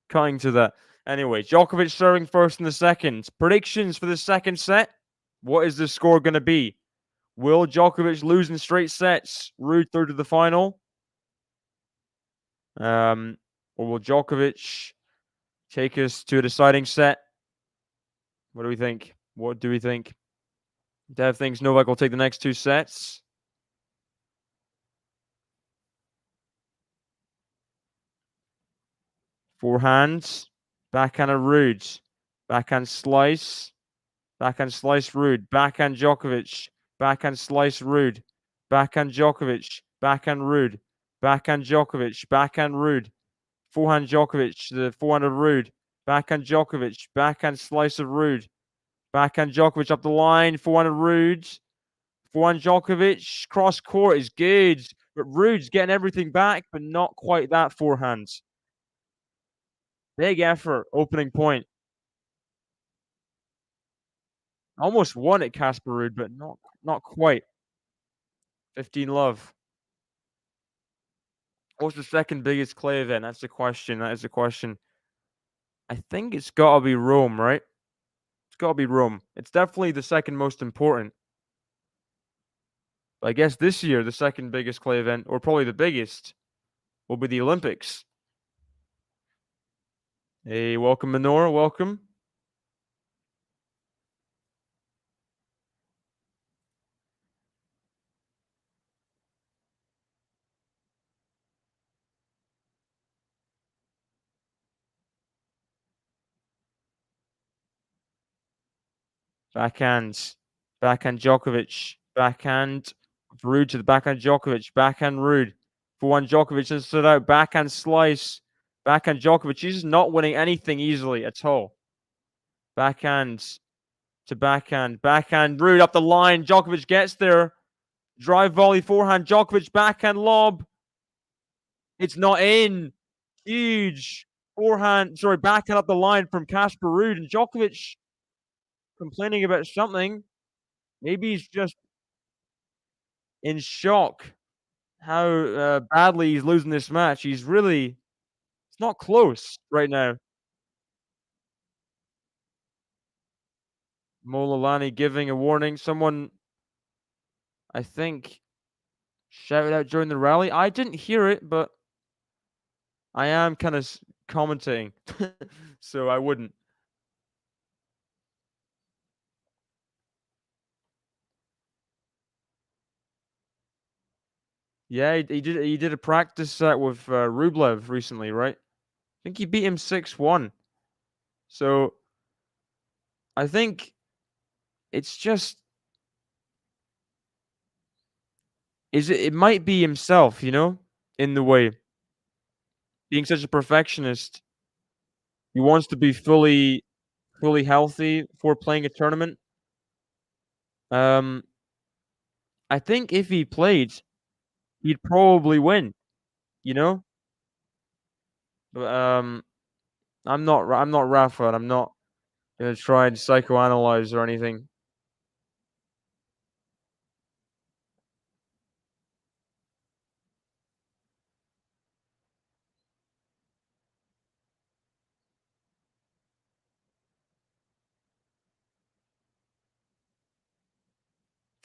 that? Anyway, Djokovic serving first in the second. Predictions for the second set. What is the score going to be? Will Djokovic lose in straight sets? Ruud through to the final? Or will Djokovic take us to a deciding set? What do we think? What do we think? Dev thinks Novak will take the next two sets. Forehands. Backhand of Ruud. Backhand slice. Backhand slice Ruud. Backhand Djokovic. Backhand slice Ruud. Backhand Djokovic. Backhand Ruud. Backhand Djokovic. Backhand Ruud. Forehand Djokovic. The forehand of Ruud. Backhand Djokovic. Backhand slice of Ruud. Backhand Djokovic up the line. Forehand of Ruud. Forehand Djokovic. Cross court is good. But Ruud's getting everything back, but not quite that forehand. Big effort. Opening point. Almost won it, Casper Ruud, but not quite. 15 love. What's the second biggest clay event? That's the question. That is the question. I think it's got to be Rome, right? It's got to be Rome. It's definitely the second most important. But I guess this year, the second biggest clay event, or probably the biggest, will be the Olympics. Hey, welcome, Minora. Welcome. Backhand. Backhand Djokovic. Backhand Ruud to the backhand Djokovic. Backhand Ruud. For one, Djokovic has stood out. Backhand slice. Backhand Djokovic. He's not winning anything easily at all. Backhand to backhand. Backhand Ruud up the line. Djokovic gets there. Drive volley forehand. Djokovic backhand lob. It's not in. Huge forehand. Sorry, backhand up the line from Casper Ruud, and Djokovic complaining about something. Maybe he's just in shock how badly he's losing this match. He's really, it's not close right now. Molalani giving a warning. Someone, I think, shouted out during the rally. I didn't hear it, but I am kind of commentating, so I wouldn't. Yeah, he did a practice set with Rublev recently, right? I think he beat him 6-1. So I think it's just it might be himself, in the way. Being such a perfectionist, he wants to be fully healthy for playing a tournament. Um, I think if he played, he'd probably win, you know? But I'm not Rafa, and I'm not gonna try and psychoanalyze or anything.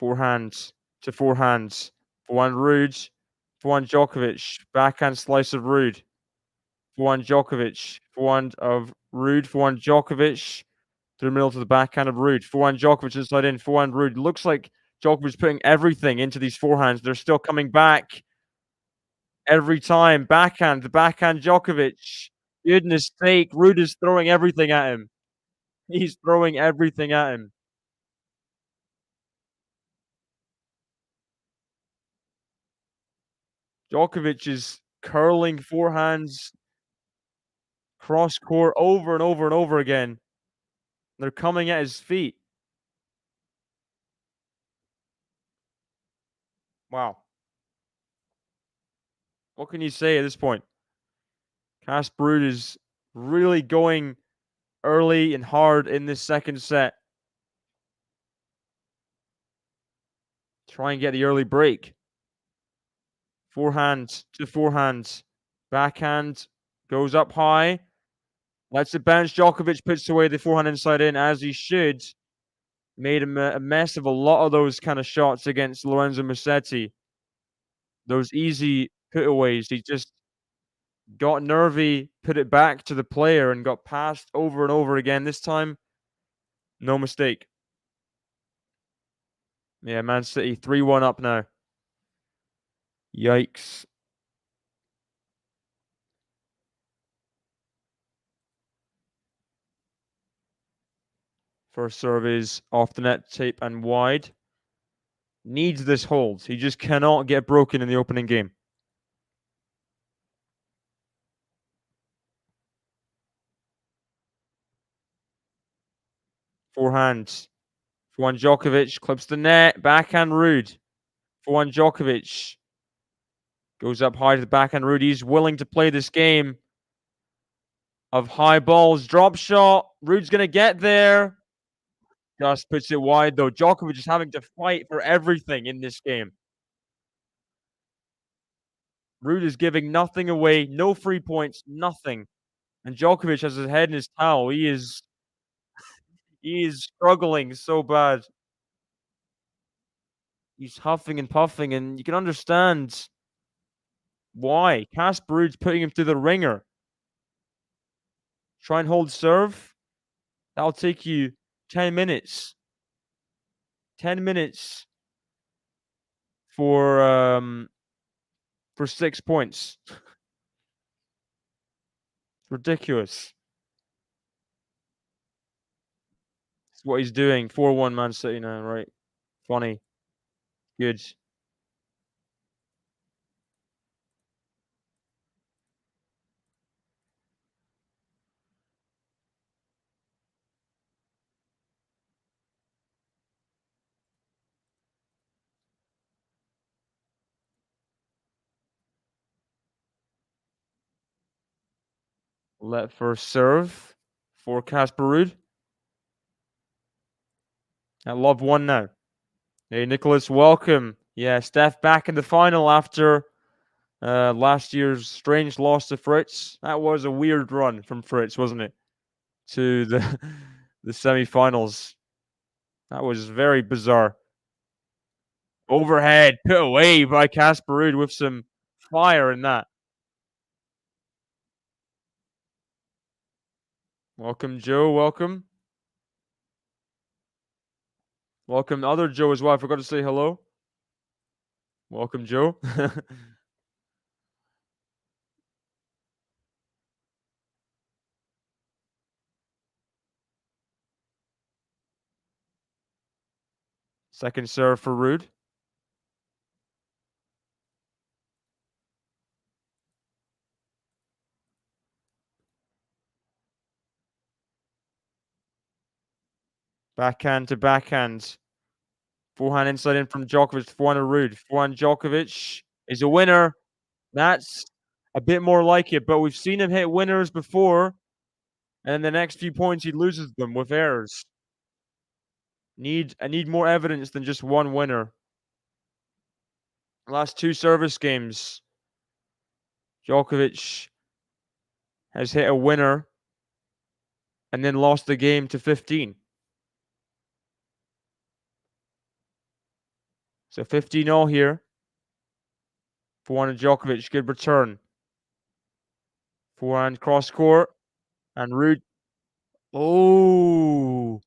Forehands to forehands. For one Ruud, for one Djokovic, backhand slice of Ruud. For one Djokovic, for one of Ruud, for one Djokovic, through the middle to the backhand of Ruud. For one Djokovic inside in, for one Ruud. Looks like Djokovic's putting everything into these forehands. They're still coming back every time. Backhand, the backhand Djokovic. Goodness sake, Ruud is throwing everything at him. He's throwing everything at him. Djokovic is curling forehands cross court over and over and over again. They're coming at his feet. Wow. What can you say at this point? Casper Ruud is really going early and hard in this second set. Try and get the early break. Forehand to forehand. Backhand goes up high. Lets it bounce. Djokovic puts away the forehand inside in, as he should. Made a mess of a lot of those kind of shots against Lorenzo Musetti. Those easy putaways. He just got nervy, put it back to the player, and got passed over and over again. This time, no mistake. Yeah, Man City 3-1 up now. Yikes. First serve is off the net, tape, and wide. Needs this hold. He just cannot get broken in the opening game. Forehand. For one Djokovic, clips the net. Backhand Ruud. For one Djokovic. Goes up high to the backhand Ruud. He's willing to play this game of high balls. Drop shot. Ruud's going to get there. Just puts it wide, though. Djokovic is having to fight for everything in this game. Ruud is giving nothing away. No free points. Nothing. And Djokovic has his head in his towel. He is struggling so bad. He's huffing and puffing, and you can understand why. Casper Ruud's putting him through the ringer. Try and hold serve. That'll take you 10 minutes. 10 minutes for 6 points. It's ridiculous. It's what he's doing. 4-1 Man City now, right? Funny. Good. Let first serve for Casper Ruud. At love 1 now. Hey, Nicholas, welcome. Yeah, Steph back in the final after last year's strange loss to Fritz. That was a weird run from Fritz, wasn't it? To the the semi-finals. That was very bizarre. Overhead, put away by Casper Ruud with some fire in that. Welcome, Joe. Welcome. Welcome, the other Joe as well. I forgot to say hello. Welcome, Joe. Second serve for Ruud. Backhand to backhand. Forehand inside in from Djokovic. Forehand to Ruud. Forehand Djokovic is a winner. That's a bit more like it, but we've seen him hit winners before, and in the next few points he loses them with errors. I need more evidence than just one winner. Last 2 service games, Djokovic has hit a winner and then lost the game to 15. So 15-0 here. Forehand Djokovic, good return. Forehand cross court, and Ruud. Oh,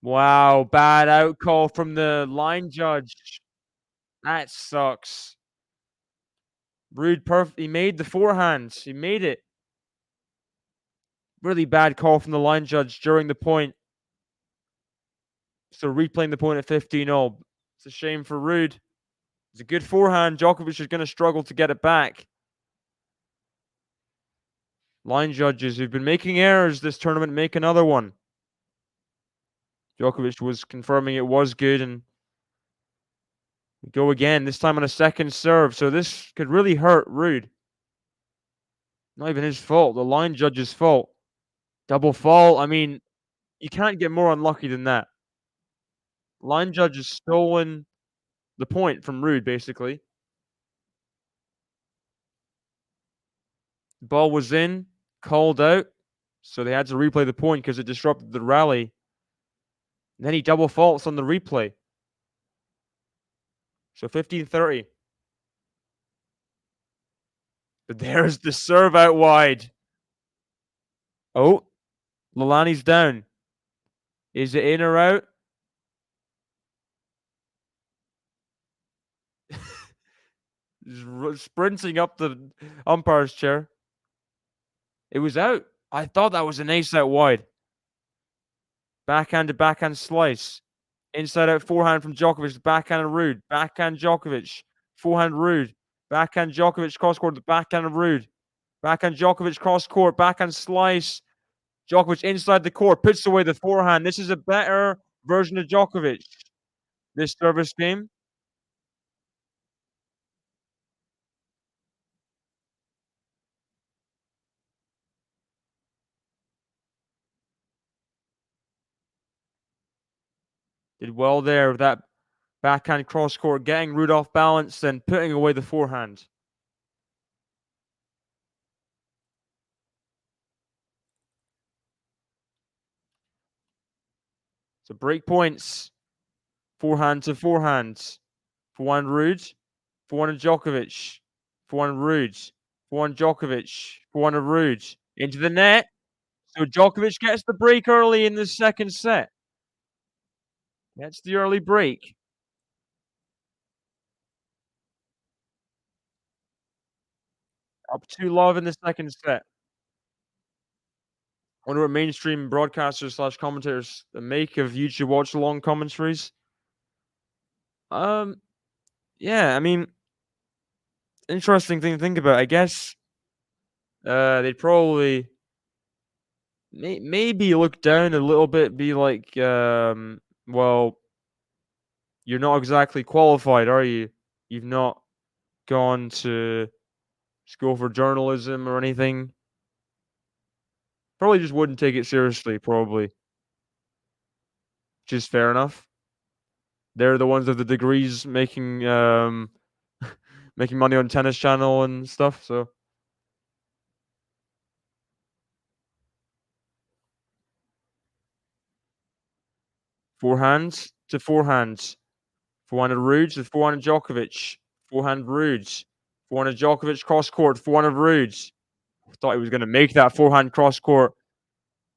wow, bad out call from the line judge. That sucks. Ruud he made the forehand. He made it. Really bad call from the line judge during the point. So replaying the point at 15-0. It's a shame for Ruud. It's a good forehand. Djokovic is going to struggle to get it back. Line judges who've been making errors this tournament make another one. Djokovic was confirming it was good, and we go again, this time on a second serve. So this could really hurt Ruud. Not even his fault. The line judge's fault. Double fault. I mean, you can't get more unlucky than that. Line judge has stolen the point from Ruud, basically. Ball was in, called out, so they had to replay the point because it disrupted the rally. And then he double faults on the replay. So 15-30. But there's the serve out wide. Oh, Lalani's down. Is it in or out? Sprinting up the umpire's chair. It was out. I thought that was an ace out wide. Backhand to backhand slice. Inside out forehand from Djokovic. Backhand of Ruud. Backhand Djokovic. Forehand Ruud. Backhand Djokovic cross court. The backhand of Ruud. Backhand Djokovic cross court. Backhand slice. Djokovic inside the court. Puts away the forehand. This is a better version of Djokovic. This service game. Did well there with that backhand cross court, getting Ruud off balance and putting away the forehand. So break points Forehand to forehand. Forehand Ruud. Forehand Djokovic. Forehand Ruud. Forehand Djokovic. Forehand Ruud. Into the net. So Djokovic gets the break early in the second set. Gets the early break. Up 2-love in the second set. Wonder what mainstream broadcasters slash commentators make of YouTube watch-along commentaries. Um, yeah, I mean, interesting thing to think about. I guess they'd probably maybe look down a little bit, be like, well, you're not exactly qualified, are you? You've not gone to school for journalism or anything. Probably just wouldn't take it seriously, probably. Which is fair enough. They're the ones with the degrees making making money on Tennis Channel and stuff. So forehands to forehands. Forehand Ruud to forehand Djokovic. Forehand Ruud. Forehand Djokovic cross court. Forehand Ruud. Thought he was going to make that forehand cross court.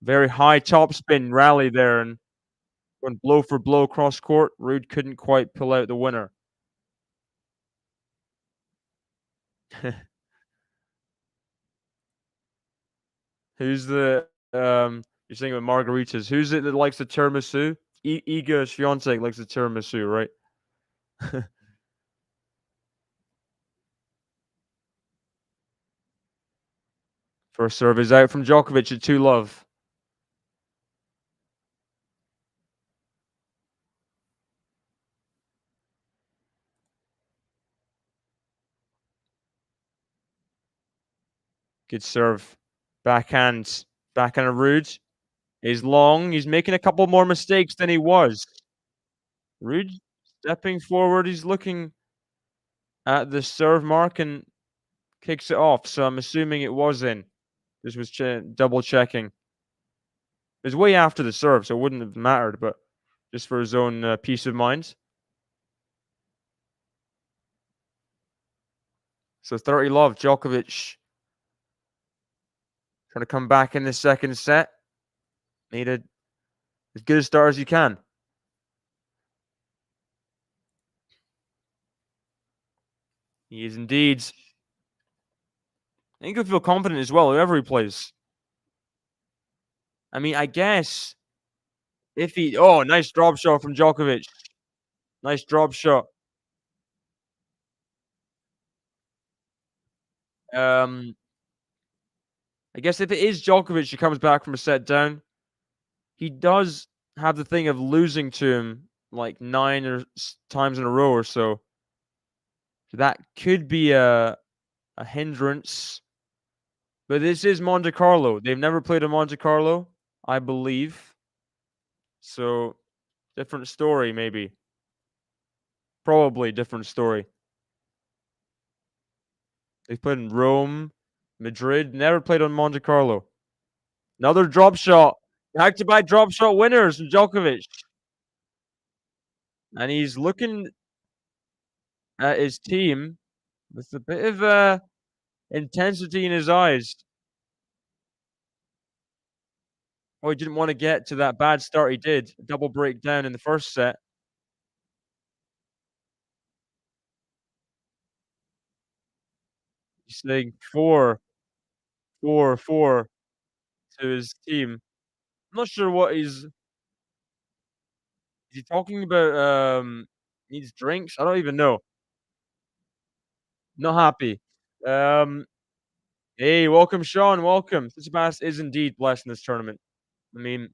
Very high topspin rally there and went blow for blow cross court. Ruud couldn't quite pull out the winner. Who's the you're saying about margaritas. Who's it that likes the tiramisu? Iga's fiance likes the tiramisu, right? First serve is out from Djokovic at 2-love. Good serve. Backhand. Backhand of Ruud. He's long. He's making a couple more mistakes than he was. Ruud stepping forward. He's looking at the serve mark and kicks it off. So I'm assuming it was in. This was double checking. It was way after the serve, so it wouldn't have mattered, but just for his own peace of mind. So 30-love. Djokovic trying to come back in the second set. Made it as good a start as you can. He is indeed. I think he'll feel confident as well, whoever he plays. I mean, I guess if he nice drop shot from Djokovic. Nice drop shot. Um, I guess if it is Djokovic who comes back from a set down, he does have the thing of losing to him like 9 times in a row or so. So that could be a hindrance. But this is Monte Carlo. They've never played in Monte Carlo, I believe. So different story, maybe. Probably different story. They've played in Rome, Madrid, never played on Monte Carlo. Another drop shot. Back-to-back drop shot winners from Djokovic. And he's looking at his team with a bit of intensity in his eyes. Oh, he didn't want to get to that bad start he did. A double breakdown in the first set. He's saying 4-4 to his team. I'm not sure what he's is he talking about, needs drinks? I don't even know. Not happy. Um, hey, welcome, Sean, welcome. Tsitsipas is indeed blessed in this tournament. I mean,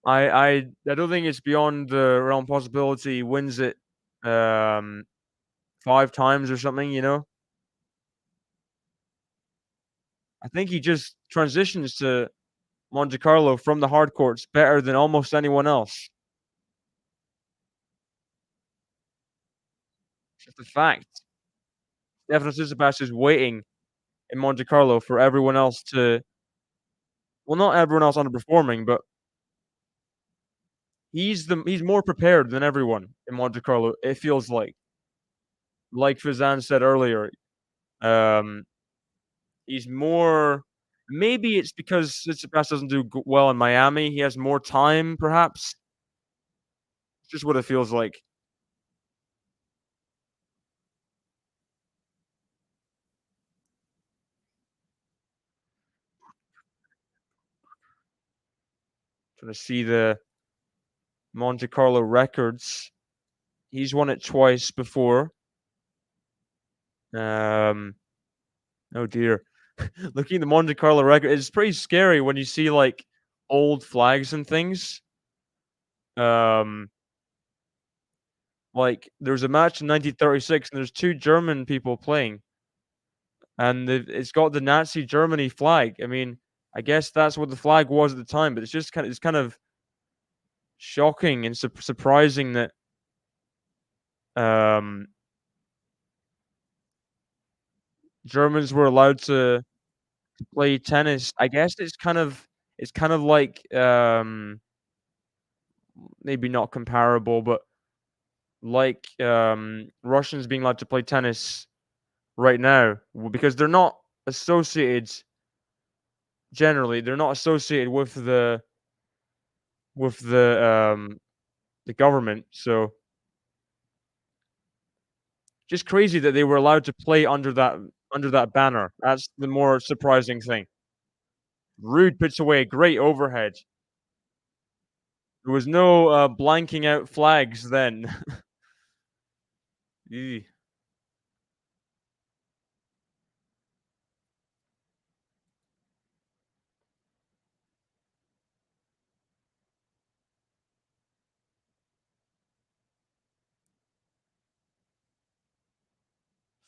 I don't think it's beyond the realm possibility he wins it, um, 5 times or something, you know? I think he just transitions to Monte Carlo from the hard courts better than almost anyone else. It's just a fact. Stefanos Tsitsipas is waiting in Monte Carlo for everyone else to well, not everyone else underperforming, but he's more prepared than everyone in Monte Carlo, it feels like Fazan said earlier. Um, he's more maybe it's because Tsitsipas doesn't do well in Miami, he has more time perhaps. It's just what it feels like. Trying to see the Monte Carlo records. He's won it twice before. Um, oh dear. Looking at the Monte Carlo record, it's pretty scary when you see like old flags and things. Um, like there's a match in 1936 and there's two German people playing, and it's got the Nazi Germany flag. I mean, I guess that's what the flag was at the time, but it's kind of shocking and surprising that um, Germans were allowed to play tennis. I guess it's kind of like maybe not comparable, but like Russians being allowed to play tennis right now because they're not associated generally. They're not associated with the government. So just crazy that they were allowed to play under that banner. That's the more surprising thing. Rude puts away a great overhead. There was no blanking out flags then. Eeh.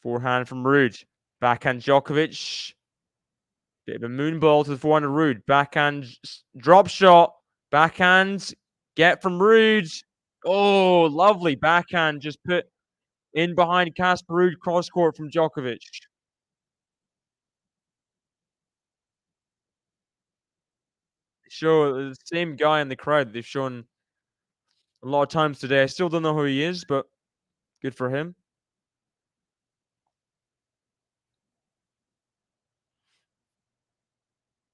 Forehand from Ruud. Backhand Djokovic. Bit of a moon ball to the forehand of Ruud. Backhand drop shot. Backhand get from Ruud. Oh, lovely backhand just put in behind Casper Ruud cross court from Djokovic. Show the same guy in the crowd they've shown a lot of times today. I still don't know who he is, but good for him.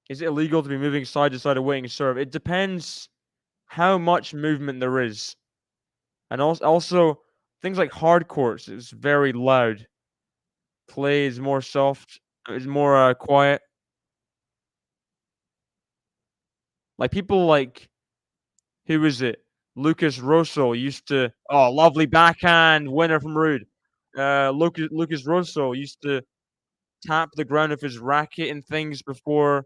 Is it illegal to be moving side to side awaiting serve? It depends how much movement there is. And also things like hard courts is very loud. Clay is more soft, is more quiet. Like people like who is it? Lucas Rosso used to lovely backhand winner from Ruud. Lucas Rosso used to tap the ground with his racket and things before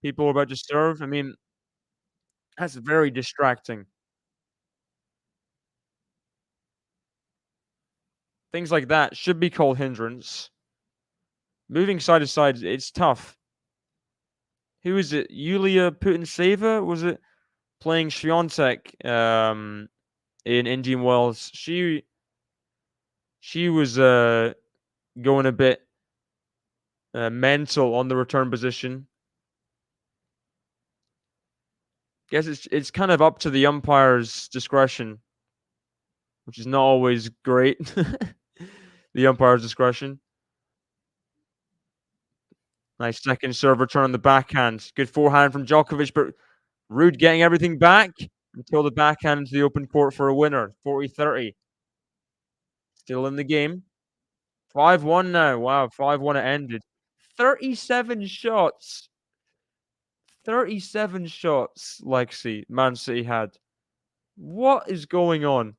people were about to serve. I mean, that's very distracting. Things like that should be called hindrance. Moving side to side, it's tough. Who is it? Yulia Putintseva? Was it playing Swiatek in Indian Wells? She was going a bit mental on the return position. Guess it's kind of up to the umpire's discretion, which is not always great. The umpire's discretion. Nice second serve return on the backhand. Good forehand from Djokovic, but Ruud getting everything back until the backhand into the open court for a winner. 40-30. Still in the game. 5-1 now. Wow, 5-1 it ended. 37 shots. 37 shots, Lexi, Man City had. What is going on?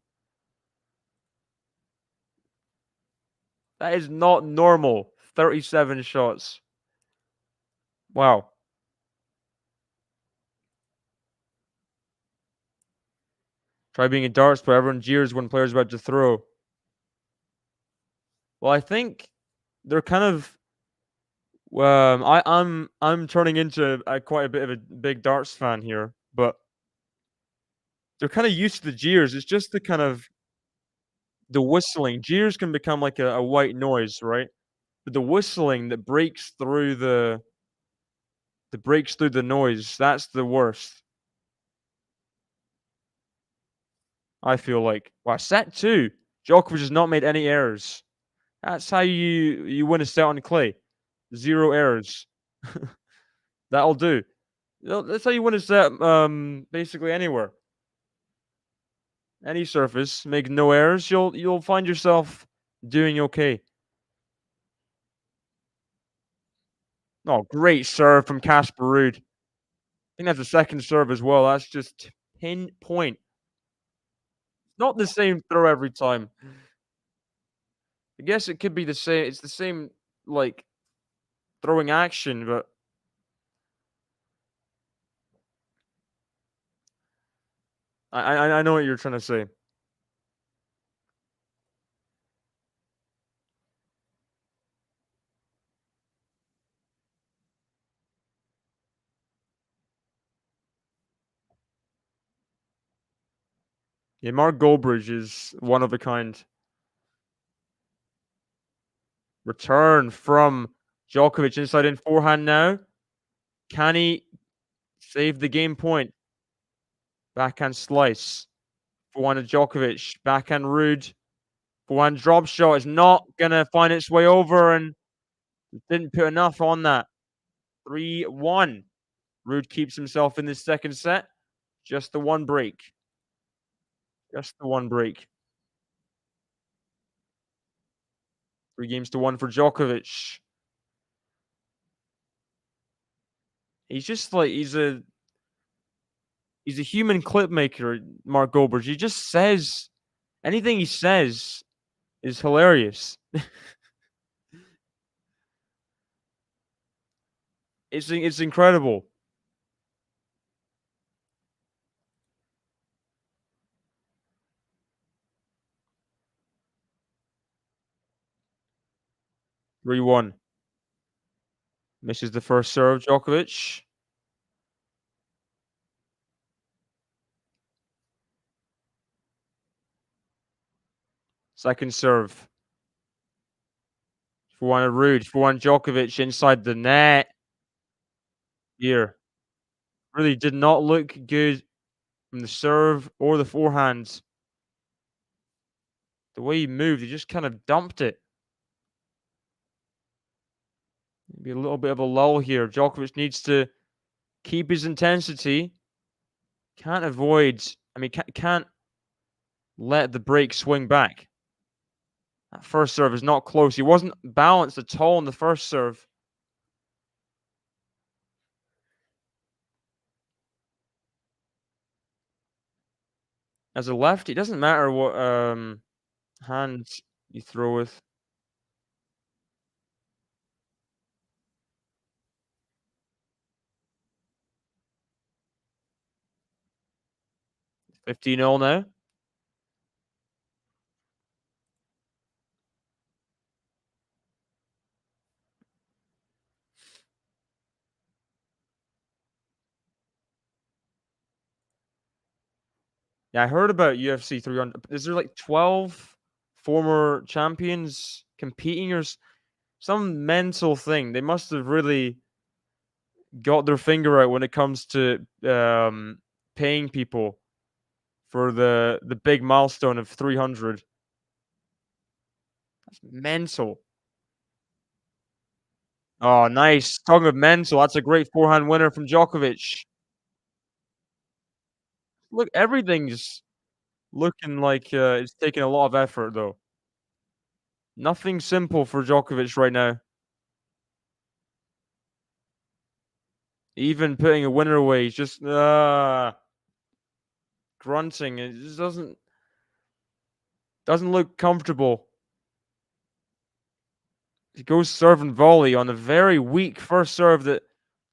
That is not normal. 37 shots. Wow. Try being a darts player. Everyone jeers when players about to throw. Well, I think they're kind of. I'm turning into quite a bit of a big darts fan here, but they're kind of used to the jeers. It's just the kind of the whistling. Jeers can become like a white noise, right? But the whistling that breaks through the noise. That's the worst. I feel like. Wow, set 2. Djokovic has not made any errors. That's how you win a set on clay. 0 errors. That'll do. That's how you win a set, basically anywhere. Any surface, make no errors, you'll find yourself doing okay. Oh, great serve from Casper Ruud. I think that's a second serve as well. That's just pinpoint. Not the same throw every time. I guess it could be the same. It's the same like throwing action, but I know what you're trying to say. Yeah, Mark Goldbridge is one of a kind. Return from Djokovic inside in forehand now. Can he save the game point? Backhand slice. Forehand of Djokovic. Backhand Ruud. Forehand drop shot is not gonna find its way over and didn't put enough on that. 3-1. Ruud keeps himself in this second set. Just the one break. Just the one break. 3-1 for Djokovic. He's just like he's a human clip maker, Mark Goldberg. He just says anything he says is hilarious. It's incredible. Three one. Misses the first serve, Djokovic. Second serve. For one of Ruud. For one Djokovic inside the net. Here. Really did not look good from the serve or the forehands. The way he moved, he just kind of dumped it. Maybe a little bit of a lull here. Djokovic needs to keep his intensity. Can't avoid. I mean, can't let the break swing back. That first serve is not close. He wasn't balanced at all in the first serve. As a lefty, it doesn't matter what hand you throw with. It's 15-0 now. Yeah, I heard about UFC 300. Is there like 12 former champions competing or some mental thing? They must have really got their finger out when it comes to paying people for the big milestone of 300. That's mental. Oh, nice. Talking of mental, that's a great forehand winner from Djokovic. Look, everything's looking like it's taking a lot of effort, though. Nothing simple for Djokovic right now. Even putting a winner away, he's just grunting. It just doesn't look comfortable. He goes serve and volley on a very weak first serve that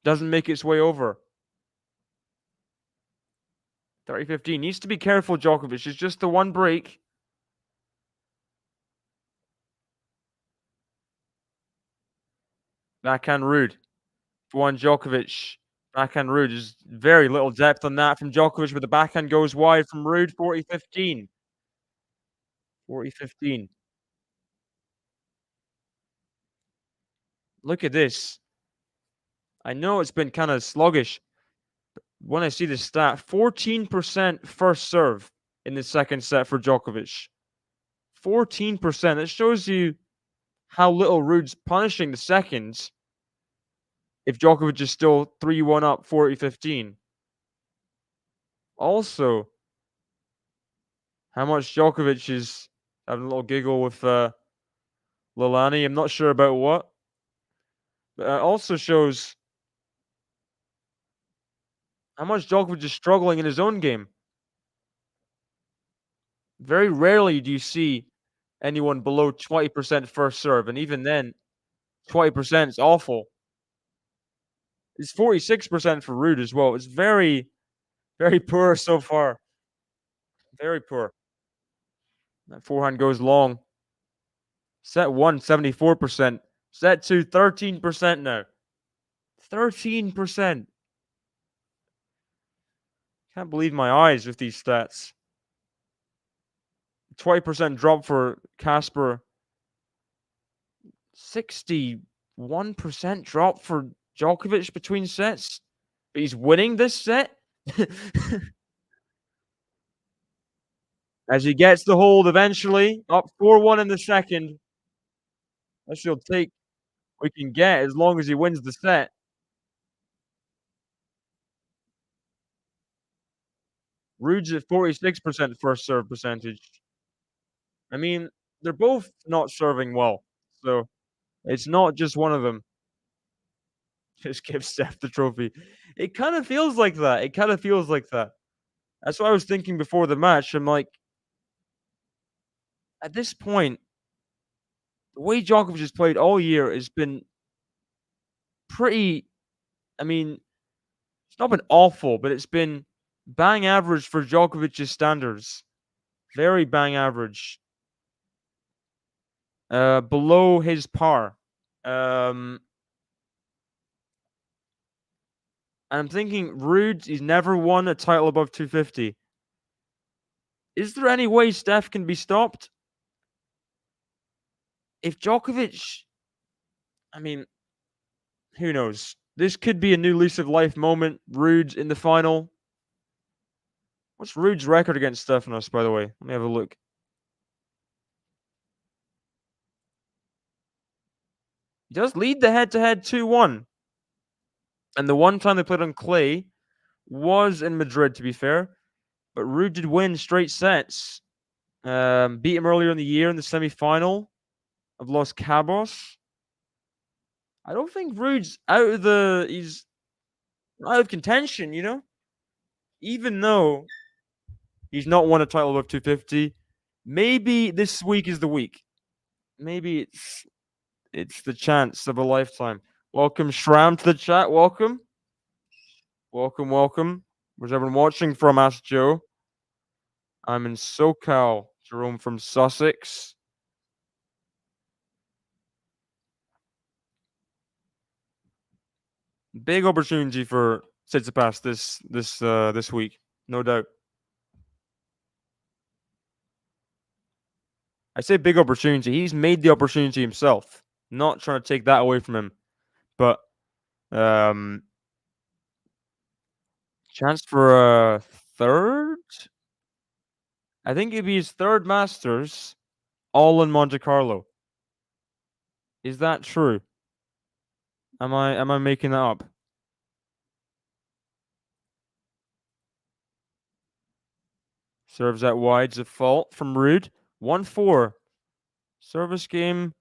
doesn't make its way over. 30-15. Needs to be careful, Djokovic. It's just the one break. Backhand Ruud. For one Djokovic. Backhand Ruud. There's very little depth on that from Djokovic, but the backhand goes wide from Ruud. 40-15. 40-15. Look at this. I know it's been kind of sluggish. When I see the stat, 14% first serve in the second set for Djokovic. 14%. It shows you how little Ruud's punishing the seconds if Djokovic is still 3-1 up, 40-15. Also, how much Djokovic is having a little giggle with Lilani. I'm not sure about what. But it also shows how much Djokovic is struggling in his own game. Very rarely do you see anyone below 20% first serve, and even then, 20% is awful. It's 46% for Ruud as well. It's very, very poor so far. Very poor. That forehand goes long. Set 1, 74%. Set 2, 13% now. 13%. Can't believe my eyes with these stats. 20% drop for Casper. 61% drop for Djokovic between sets. But he's winning this set. As he gets the hold eventually. Up 4-1 in the second. That should take we can get as long as he wins the set. Ruud's at 46% first serve percentage. I mean, they're both not serving well, so it's not just one of them. Just give Steph the trophy. It kind of feels like that. It kind of feels like that. That's what I was thinking before the match. I'm like, at this point, the way Djokovic has played all year has been pretty. I mean, it's not been awful, but it's been bang average for Djokovic's standards. Very bang average. Below his par. And I'm thinking Ruud, he's never won a title above 250. Is there any way Steph can be stopped? If Djokovic, I mean, who knows? This could be a new lease of life moment. Ruud in the final. What's Ruud's record against Stefanos, by the way? Let me have a look. He does lead the head-to-head 2-1. And the one time they played on clay was in Madrid, to be fair. But Ruud did win straight sets. Beat him earlier in the year in the semi-final of Los Cabos. I don't think Ruud's he's out of contention, you know? Even though he's not won a title above 250, maybe this week is the week. Maybe it's the chance of a lifetime. Welcome, Shram, to the chat. Welcome. Welcome, welcome. Where's everyone watching from? Ask Joe. I'm in SoCal. Jerome from Sussex. Big opportunity for Tsitsipas this week, no doubt. I say big opportunity. He's made the opportunity himself. Not trying to take that away from him, but chance for a third. I think it'd be his third Masters, all in Monte Carlo. Is that true? Am I making that up? Serves out wide's a fault from Ruud. 1-4. Service game.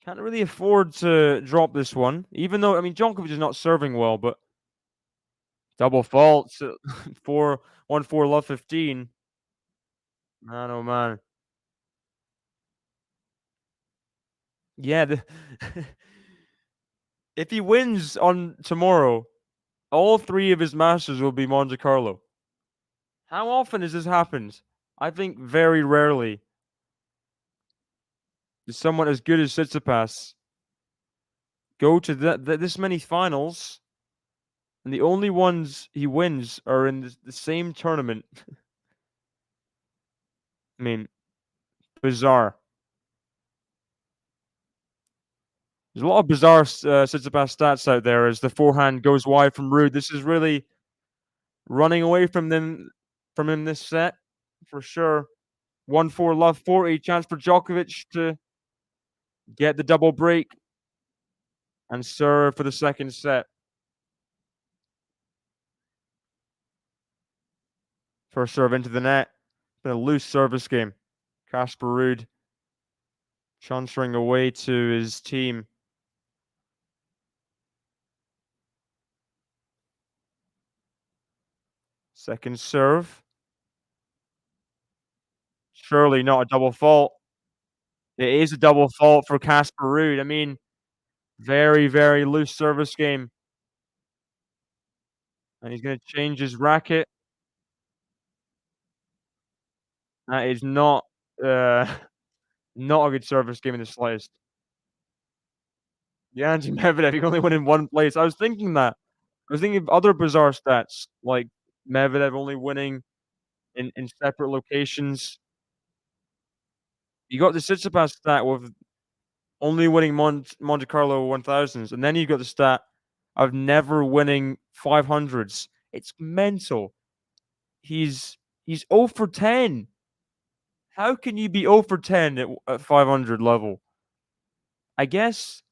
Can't really afford to drop this one. Even though, I mean, Djokovic is not serving well, but double faults. 1-4, love 15. Man, oh man. Yeah. If he wins on tomorrow, all three of his Masters will be Monte Carlo. How often has this happened? I think very rarely. Does someone as good as Tsitsipas go to this many finals, and the only ones he wins are in the same tournament? I mean, bizarre. There's a lot of bizarre Tsitsipas stats out there as the forehand goes wide from Ruud. This is really running away from him this set. for sure. 1-4 love 40. Chance for Djokovic to get the double break and serve for the second set. First serve into the net. Been a loose service game. Casper Ruud chuntering away to his team. Second serve. Surely not a double fault. It is a double fault for Casper Ruud. I mean, very, very loose service game. And he's gonna change his racket. That is not, uh, not a good service game in the slightest. Yeah, Andy Medvedev, he can only win in one place. I was thinking that. I was thinking of other bizarre stats, like Medvedev only winning in separate locations. You got the Tsitsipas stat with only winning Monte Carlo 1000s, and then you got the stat of never winning 500s. It's mental. He's 0 for 10. How can you be 0 for 10 at 500 level? I guess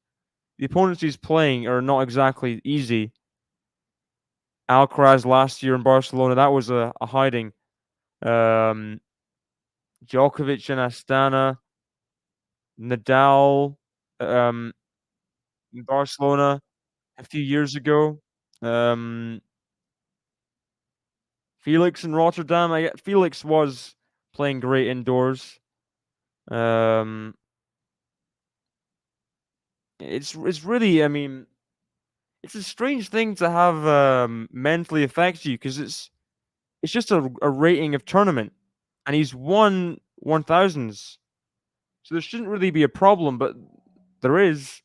the opponents he's playing are not exactly easy. Alcaraz last year in Barcelona, that was a hiding. Um, Djokovic in Astana, Nadal in Barcelona a few years ago. Um, Felix in Rotterdam. Felix was playing great indoors. Um, it's really, I mean, it's a strange thing to have mentally affect you because it's just a rating of tournament, and he's won 1000s, so there shouldn't really be a problem, but there is.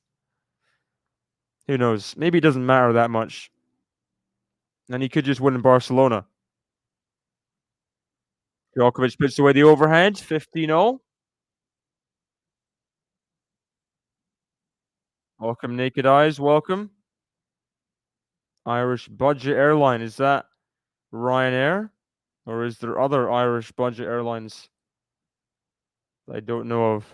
Who knows? Maybe it doesn't matter that much, and he could just win in Barcelona. Djokovic puts away the overhand, 15-0. Welcome, Naked Eyes. Welcome. Irish budget airline. Is that Ryanair? Or is there other Irish budget airlines that I don't know of?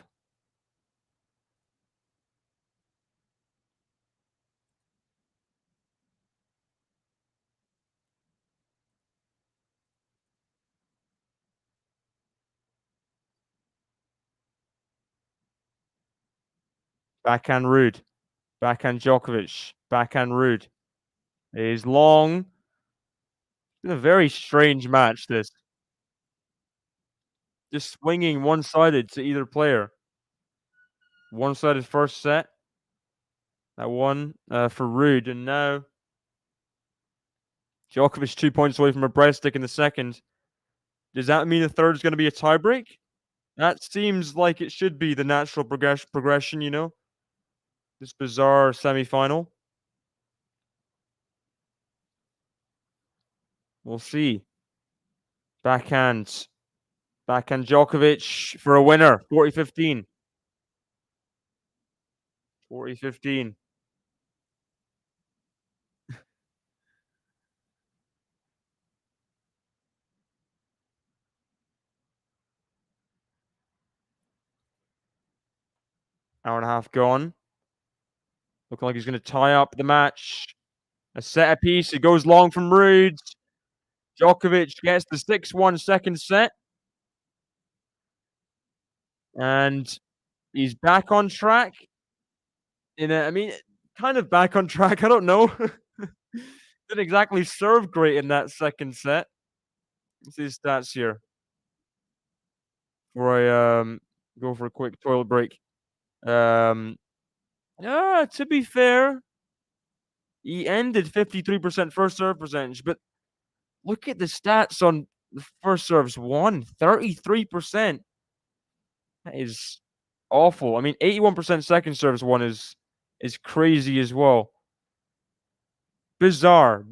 Backhand Ruud. Backhand Djokovic. Backhand Ruud. It is long. It's been a very strange match, this. Just swinging one-sided to either player. One-sided first set. That one for Ruud. And now Djokovic 2 points away from a breadstick in the second. Does that mean the third is going to be a tiebreak? That seems like it should be the natural progression, you know? This bizarre semi-final. We'll see. Backhand. Backhand Djokovic for a winner. 40-15. 40-15. Hour and a half gone. Looking like he's going to tie up the match. A set apiece. It goes long from Ruud. Djokovic gets the 6-1 second set. And he's back on track. I mean, kind of back on track. I don't know. Didn't exactly serve great in that second set. Let's see his stats here before I go for a quick toilet break. To be fair, he ended 53% first serve percentage, but look at the stats on the first serves won, 33%. That is awful. I mean, 81% second serves won is crazy as well. Bizarre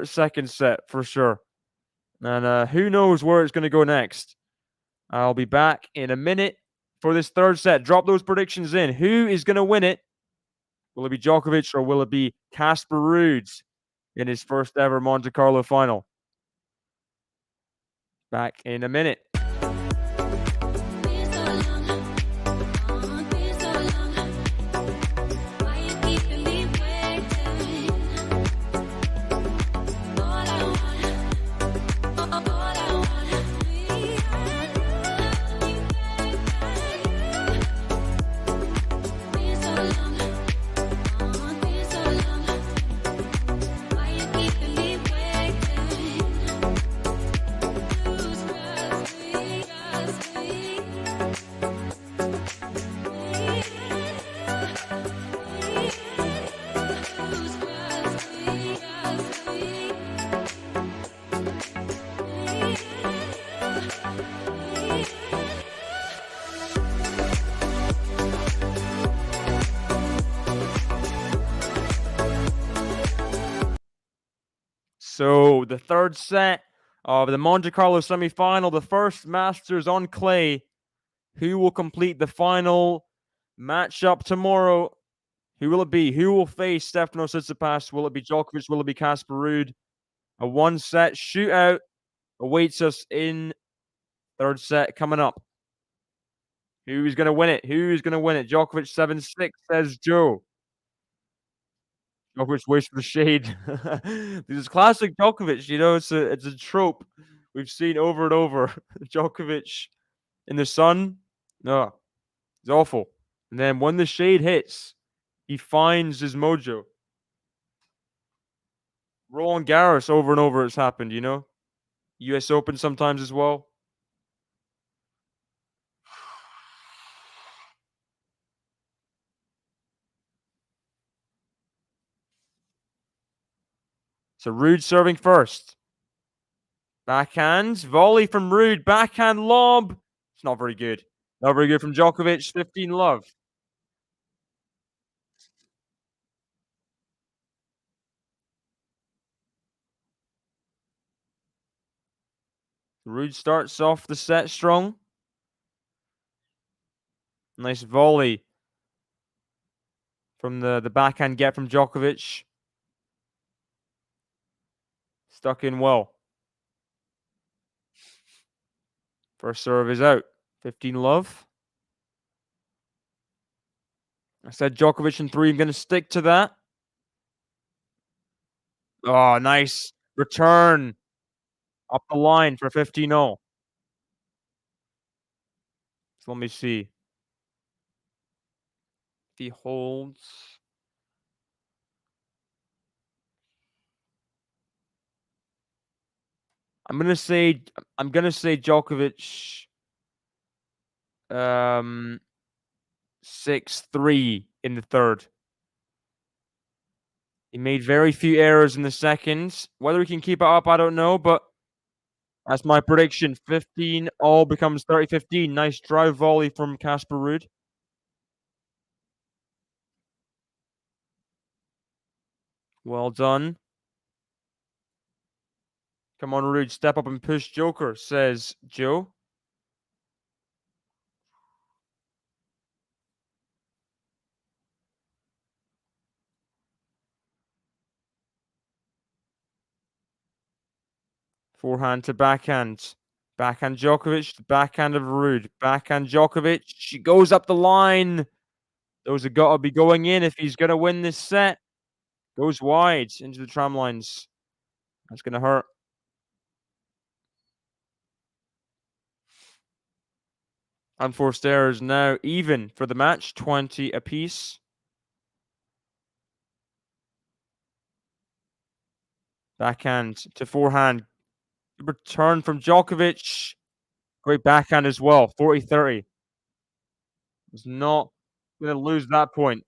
second set for sure. And who knows where it's going to go next. I'll be back in a minute for this third set. Drop those predictions in. Who is going to win it? Will it be Djokovic or will it be Casper Ruud in his first ever Monte Carlo final? Back in a minute. So the third set of the Monte Carlo semifinal, the first Masters on clay. Who will complete the final matchup tomorrow? Who will it be? Who will face Stefano Tsitsipas? Will it be Djokovic? Will it be Casper Ruud? A one-set shootout awaits us in third set coming up. Who's going to win it? Who's going to win it? Djokovic 7-6, says Joe. Djokovic waits for the shade. This is classic Djokovic. You know, it's a trope we've seen over and over. Djokovic in the sun. No, it's awful. And then when the shade hits, he finds his mojo. Roland Garros over and over has happened, you know? US Open sometimes as well. So Ruud serving first. Backhand. Volley from Ruud. Backhand lob. It's not very good. Not very good from Djokovic. 15 love. Ruud starts off the set strong. Nice volley from the backhand get from Djokovic. Stuck in well. First serve is out. 15 love. I said Djokovic in 3. I'm going to stick to that. Oh, nice return up the line for 15-0. So let me see. If he holds. I'm gonna say Djokovic 6-3 in the third. He made very few errors in the second. Whether he can keep it up, I don't know, but that's my prediction. 15 all becomes 30-15. Nice drive volley from Casper Ruud. Well done. Come on, Ruud, step up and push Joker, says Joe. Forehand to backhand. Backhand Djokovic, backhand of Ruud. Backhand Djokovic. She goes up the line. Those have got to be going in if he's going to win this set. Goes wide into the tram lines. That's going to hurt. Unforced errors now even for the match. 20 apiece. Backhand to forehand. Return from Djokovic. Great backhand as well. 40-30. Was not going to lose that point.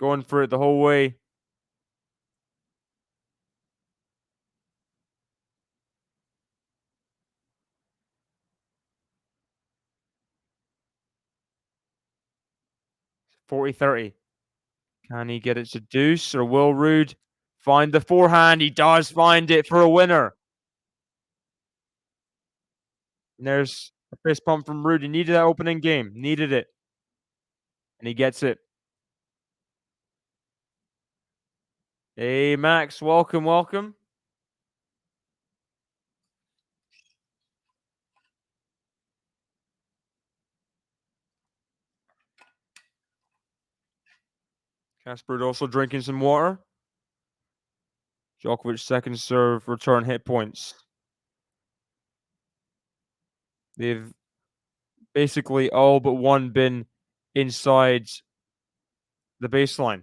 Going for it the whole way. $40-30. Can he get it to deuce, or will Ruud find the forehand? He does find it for a winner. And there's a fist pump from Ruud. He needed that opening game. Needed it. And he gets it. Hey, Max. Welcome, welcome. Casper also drinking some water. Djokovic second serve return hit points. They've basically all but one been inside the baseline.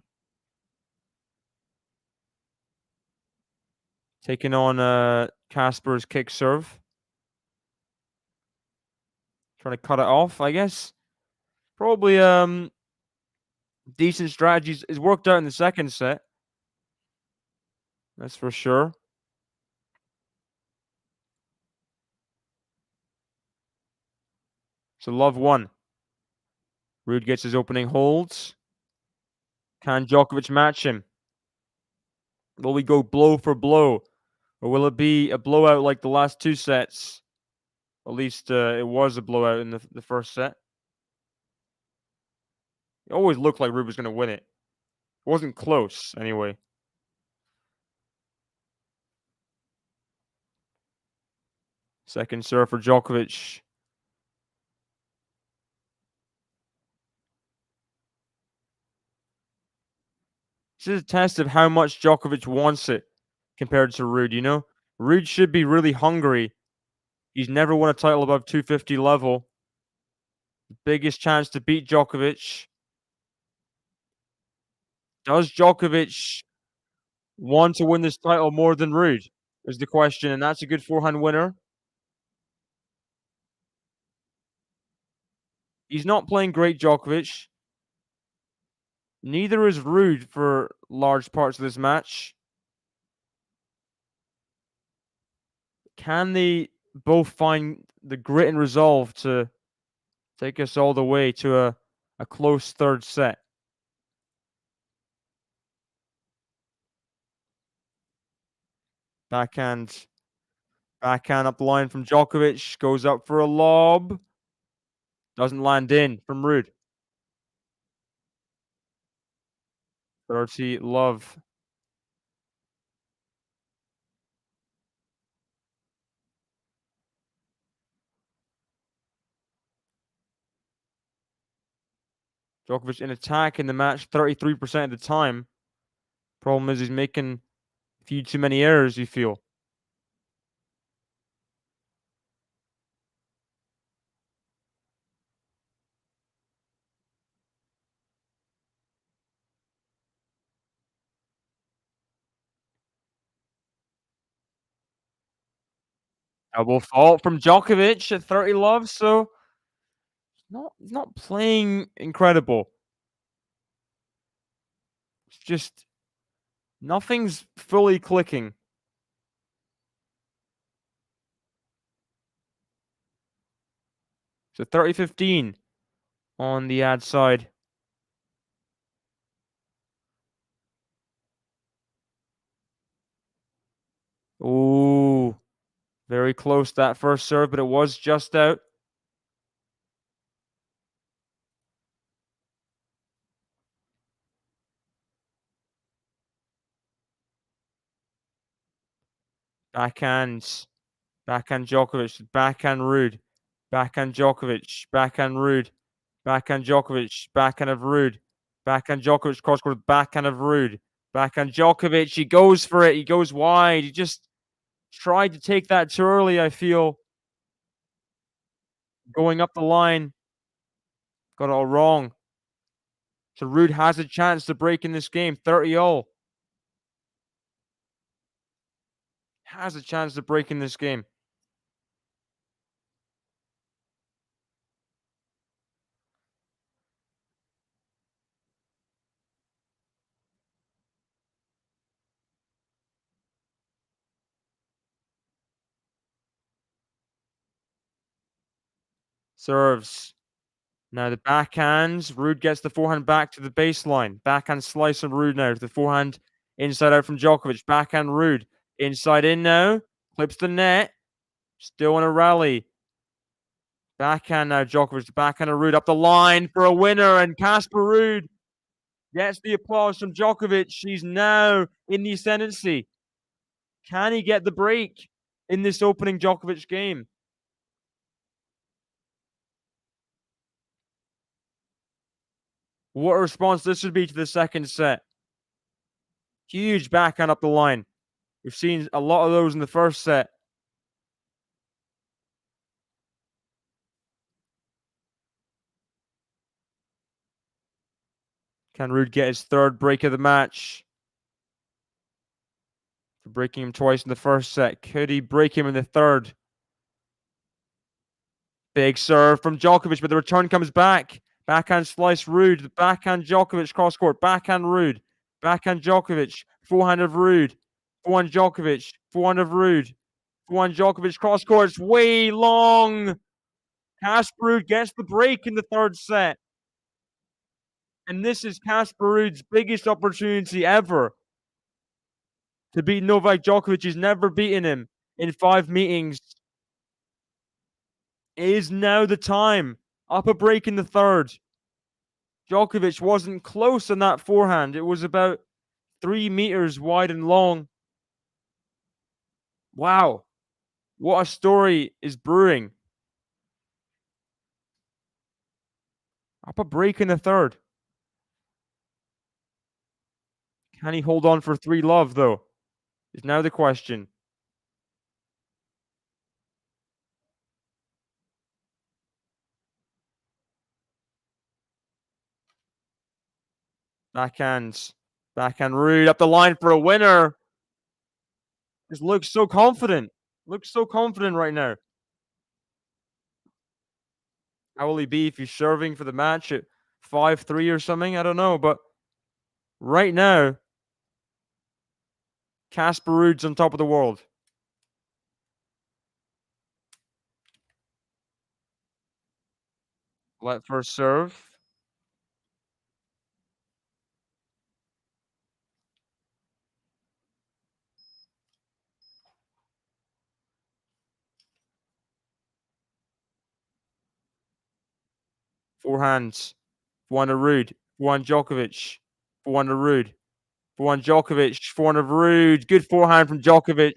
Taking on Casper's kick serve. Trying to cut it off, I guess. Probably decent strategies. It's worked out in the second set. That's for sure. So love one. Ruud gets his opening holds. Can Djokovic match him? Will we go blow for blow? Or will it be a blowout like the last two sets? At least it was a blowout in the first set. It always looked like Ruud was going to win it. It wasn't close, anyway. Second serve for Djokovic. This is a test of how much Djokovic wants it compared to Ruud, you know? Ruud should be really hungry. He's never won a title above 250 level. Biggest chance to beat Djokovic. Does Djokovic want to win this title more than Ruud? Is the question, and that's a good forehand winner. He's not playing great, Djokovic. Neither is Ruud for large parts of this match. Can they both find the grit and resolve to take us all the way to a close third set? Backhand up the line from Djokovic. Goes up for a lob. Doesn't land in from Ruud. 30 love. Djokovic in attack in the match 33% of the time. Problem is he's making a few too many errors, you feel. Double fault from Djokovic at 30 love, so not playing incredible. It's just nothing's fully clicking. So 30-15 on the ad side. Ooh, very close that first serve, but it was just out. Backhands. Backhand Djokovic. Backhand Ruud. Backhand Djokovic. Backhand Ruud. Backhand Djokovic. Backhand of Ruud. Backhand Djokovic. Cross court. Backhand of Ruud. Backhand Djokovic. He goes for it. He goes wide. He just tried to take that too early, I feel. Going up the line. Got it all wrong. So Ruud has a chance to break in this game. 30-all. Has a chance to break in this game. Serves. Now the backhands. Ruud gets the forehand back to the baseline. Backhand slice from Ruud now. The forehand inside out from Djokovic. Backhand Ruud. Inside in now. Clips the net. Still in a rally. Backhand now Djokovic. The backhand of Ruud up the line for a winner. And Casper Ruud gets the applause from Djokovic. He's now in the ascendancy. Can he get the break in this opening Djokovic game? What a response this would be to the second set. Huge backhand up the line. We've seen a lot of those in the first set. Can Ruud get his third break of the match? For breaking him twice in the first set. Could he break him in the third? Big serve from Djokovic, but the return comes back. Backhand slice Ruud. Backhand Djokovic cross court. Backhand Ruud. Backhand Djokovic. Forehand of Ruud. Forehand Djokovic. Forehand of Ruud. Forehand Djokovic cross court. It's way long. Casper Ruud gets the break in the third set. And this is Casper Ruud's biggest opportunity ever. to beat Novak Djokovic. He's never beaten him in 5 meetings. It is now the time. Up a break in the third. Djokovic wasn't close on that forehand. It was about 3 meters wide and long. Wow. What a story is brewing. Up a break in the third. Can he hold on for 3 love, though? Is now the question. Backhands. Backhand Ruud up the line for a winner. Just looks so confident. Looks so confident right now. How will he be if he's serving for the match at 5-3 or something? I don't know. But right now, Casper Ruud's on top of the world. Let first serve. Forehands. Forehand to Ruud. Forehand Djokovic. Forehand to Ruud. Forehand Djokovic. Forehand of Ruud. Good forehand from Djokovic.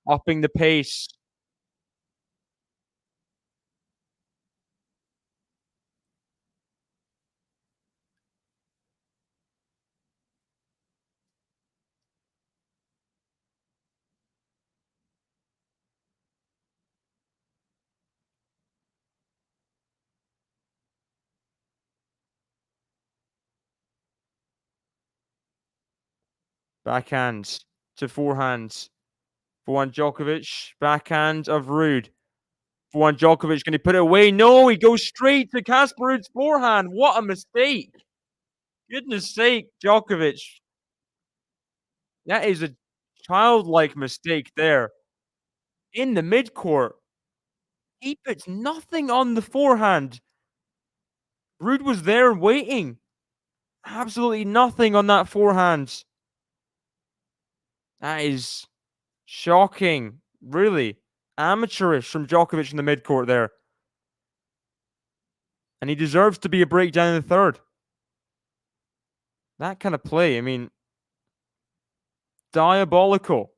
Upping the pace. Backhands to forehands. Forehand Djokovic. Backhand of Ruud. Forehand Djokovic. Can he put it away? No, he goes straight to Casper Ruud's forehand. What a mistake. Goodness sake, Djokovic. That is a childlike mistake there. In the midcourt. He puts nothing on the forehand. Ruud was there waiting. Absolutely nothing on that forehand. That is shocking. Really. Amateurish from Djokovic in the midcourt there. And he deserves to be a breakdown in the third. That kind of play, I mean, diabolical,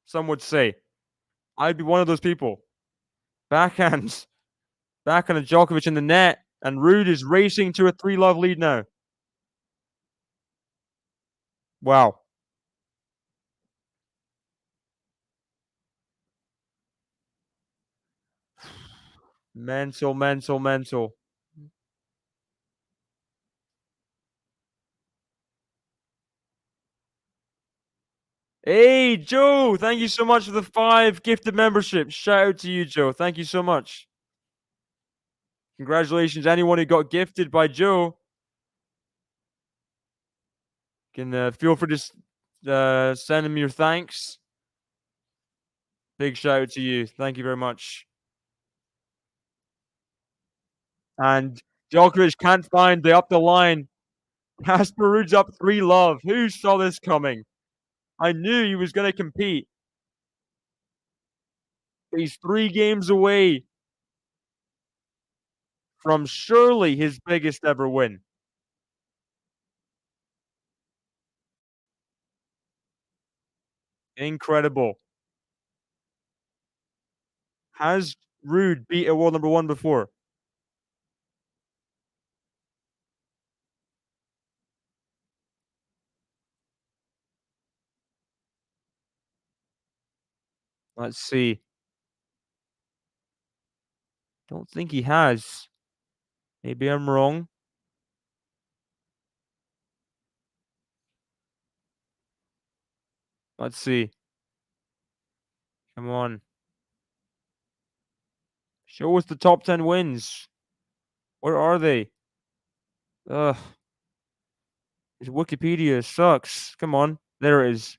some would say. I'd be one of those people. Backhands. Backhand of Djokovic in the net. And Ruud is racing to a 3-love lead now. Wow. Mental, mental, mental. Hey, Joe, thank you so much for the 5 gifted memberships. Shout out to you, Joe. Thank you so much. Congratulations, anyone who got gifted by Joe. Can feel free to send him your thanks. Big shout out to you. Thank you very much. And Djokovic can't find the up the line. Casper Ruud's up 3-love. Who saw this coming? I knew he was going to compete. He's 3 games away from surely his biggest ever win. Incredible. Has Ruud beat a world number 1 before? Let's see. Don't think he has. Maybe I'm wrong. Let's see. Come on. Show us the top 10 wins. Where are they? Ugh. His Wikipedia sucks. Come on. There it is.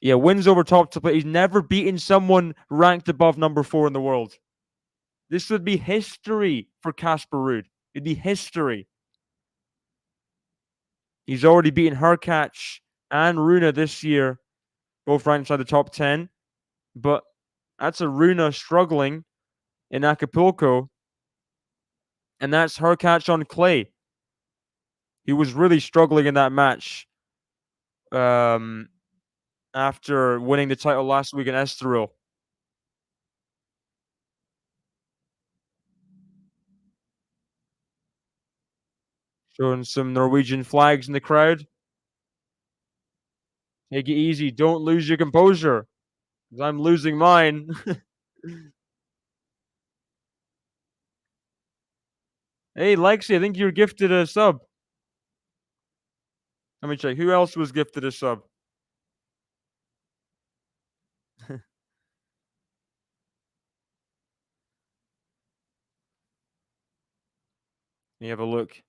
Yeah, wins over top to play. He's never beaten someone ranked above number 4 in the world. This would be history for Casper Ruud. It'd be history. He's already beaten Hurkacz and Rune this year. both ranked inside the top 10. But that's Aruna struggling in Acapulco, and that's her catch on clay. He was really struggling in that match um, after winning the title last week in Estoril. Showing some Norwegian flags in the crowd. Take it easy. Don't lose your composure, 'cause I'm losing mine. Hey, Lexi, I think you're gifted a sub. Let me check. Who else was gifted a sub? Let me have a look.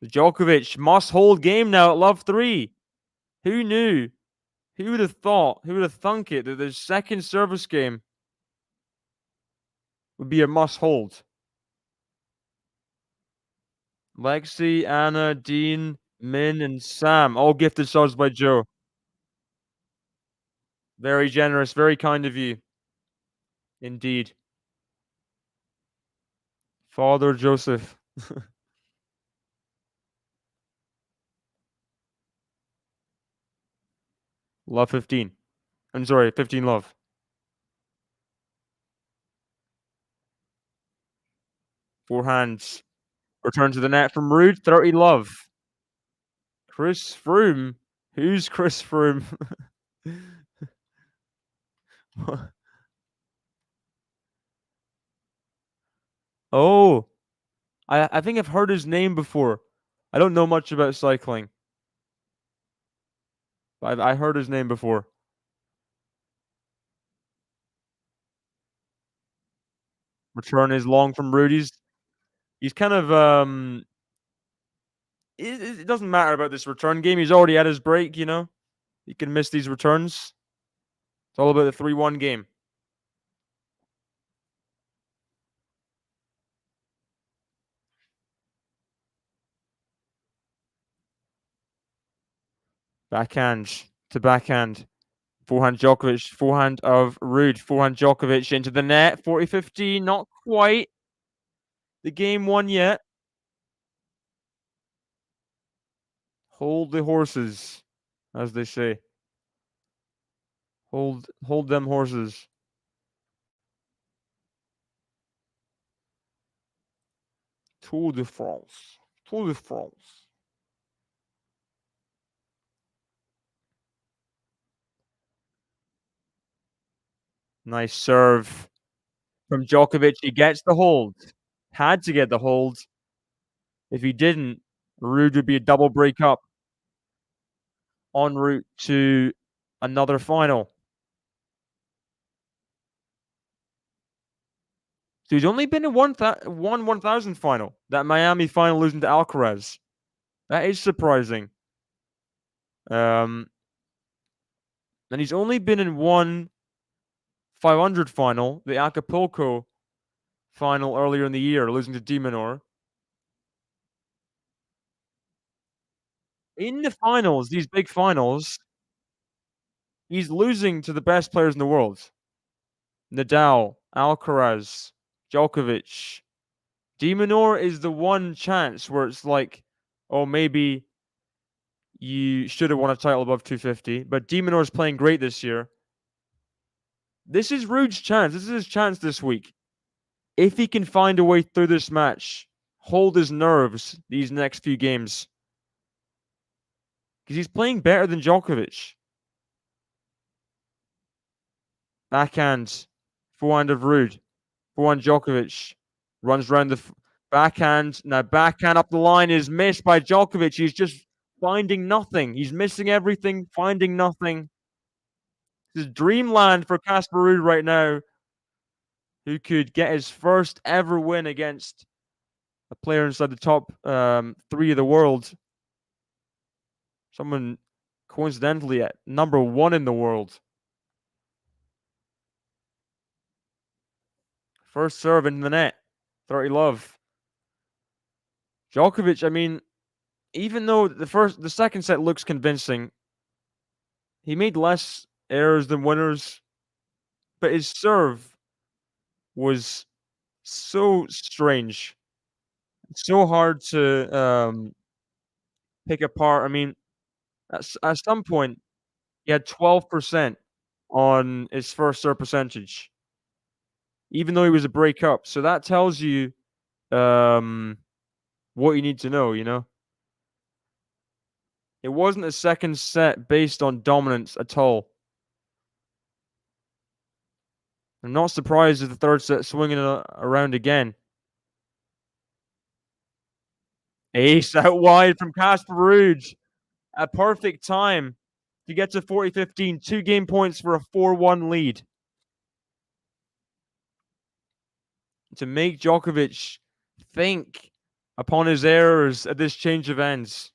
Djokovic must hold game now at Love 3. Who knew? Who would have thought? Who would have thunk it that the second service game would be a must hold? Lexi, Anna, Dean, Min, and Sam, all gifted subs by Joe. Very generous, very kind of you. Indeed. Father Joseph. Love 15. I'm sorry, 15 love. Forehands. Return to the net from Ruud, 30 love. Chris Froome. Who's Chris Froome? Oh, I think I've heard his name before. I don't know much about cycling, but I heard his name before. Return is long from Ruud. He's kind of it doesn't matter about this return game. He's already at his break, you know. He can miss these returns. It's all about the 3-1 game. Backhand to backhand. Forehand Djokovic, forehand of Ruud, forehand Djokovic into the net. 40-15, not quite the game won yet. Hold the horses, as they say. Hold them horses. Tour de France. Tour de France. Nice serve from Djokovic. He gets the hold. Had to get the hold. If he didn't, Ruud would be a double breakup en route to another final. So he's only been in one 1,000 final. That Miami final losing to Alcaraz. That is surprising. And he's only been in one 500 final, the Acapulco final earlier in the year, losing to de Minaur. In the finals, these big finals, he's losing to the best players in the world. Nadal, Alcaraz, Djokovic. De Minaur is the one chance where it's like, oh, maybe you should have won a title above 250. But de Minaur is playing great this year. This is Ruud's chance. This is his chance this week. If he can find a way through this match, hold his nerves these next few games. Because he's playing better than Djokovic. Backhand. Forehand of Ruud. Forehand Djokovic. Runs around the backhand. Now backhand up the line is missed by Djokovic. He's just finding nothing. He's missing everything, finding nothing. This is dreamland for Casper Ruud right now, who could get his first ever win against a player inside the top 3 of the world. Someone coincidentally at number 1 in the world. First serve in the net. 30 love. Djokovic, I mean, even though the second set looks convincing, he made less errors than winners, but his serve was so strange, so hard to pick apart. I mean, at some point, he had 12% on his first serve percentage, even though he was a breakup. So that tells you um, what you need to know. It wasn't a second set based on dominance at all. I'm not surprised if the third set swinging around again. Ace out wide from Casper Ruud. A perfect time to get to 40-15. 2 game points for a 4-1 lead. To make Djokovic think upon his errors at this change of ends.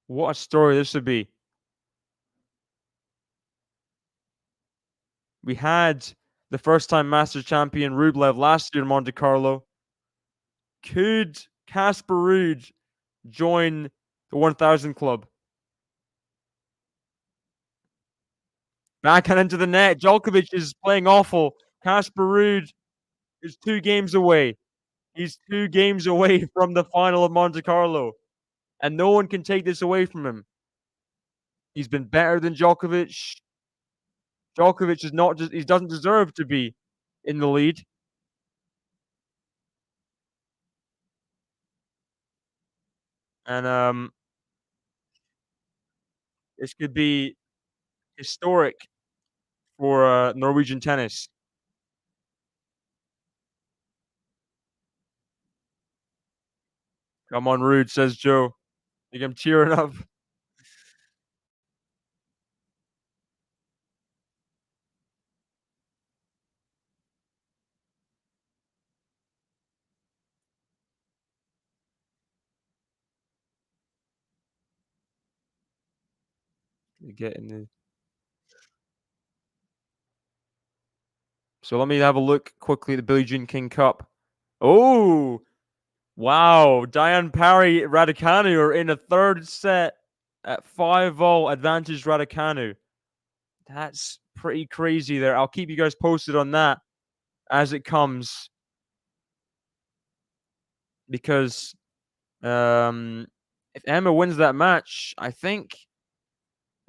What a story this would be. We had the first time Masters champion Rublev last year in Monte Carlo. Could Casper Ruud join the 1000 club? Backhand into the net. Djokovic is playing awful. Casper Ruud is 2 games away. He's 2 games away from the final of Monte Carlo, and no one can take this away from him. He's been better than Djokovic. Djokovic is not just he doesn't deserve to be in the lead. And this could be historic for Norwegian tennis. Come on, Ruud, says Joe. I think I'm tearing up. Getting the So let me have a look quickly at the Billie Jean King Cup. Oh, wow. Diane Parry, Raducanu are in a third set at 5-0 advantage Raducanu. That's pretty crazy there. I'll keep you guys posted on that as it comes because if Emma wins that match, I think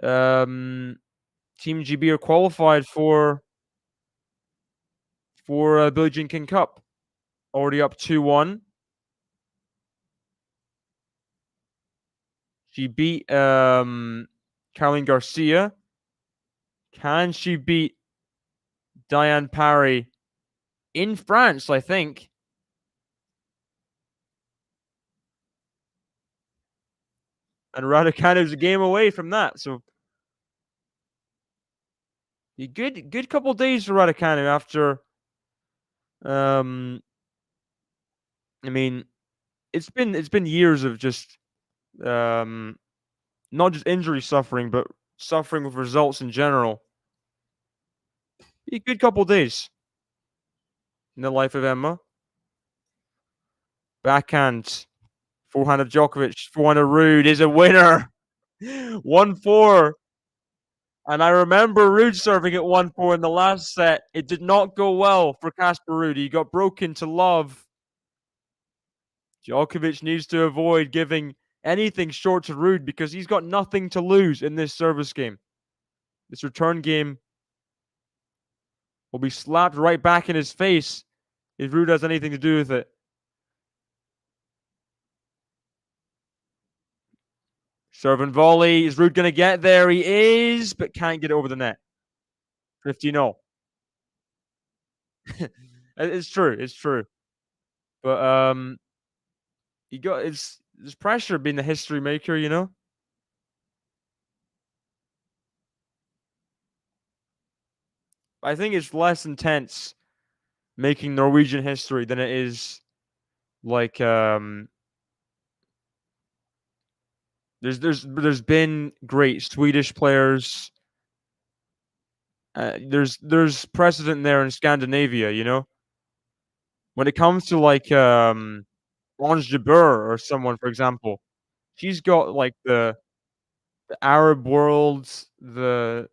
Team GB are qualified for Billie Jean King Cup. Already up 2-1. She beat Caroline Garcia. Can she beat Diane Parry in France, I think? And Raducanu's a game away from that. So a good couple days for Raducanu after I mean it's been years of just not just injury suffering, but suffering with results in general. A good couple days in the life of Emma. Backhand. Forehand of Djokovic. Forehand of Ruud is a winner. 1-4. And I remember Ruud serving at 1-4 in the last set. It did not go well for Casper Ruud. He got broken to love. Djokovic needs to avoid giving anything short to Ruud because he's got nothing to lose in this service game. This return game will be slapped right back in his face if Ruud has anything to do with it. Serve and volley. Is Ruud going to get there? He is, but can't get it over the net. 15-0. It's true. It's true. But he got it's there's pressure being the history maker. I think it's less intense making Norwegian history than it is like there's been great Swedish players. There's precedent there in Scandinavia. When it comes to like Ons Jabeur or someone, for example, She's got, like, the Arab worlds, the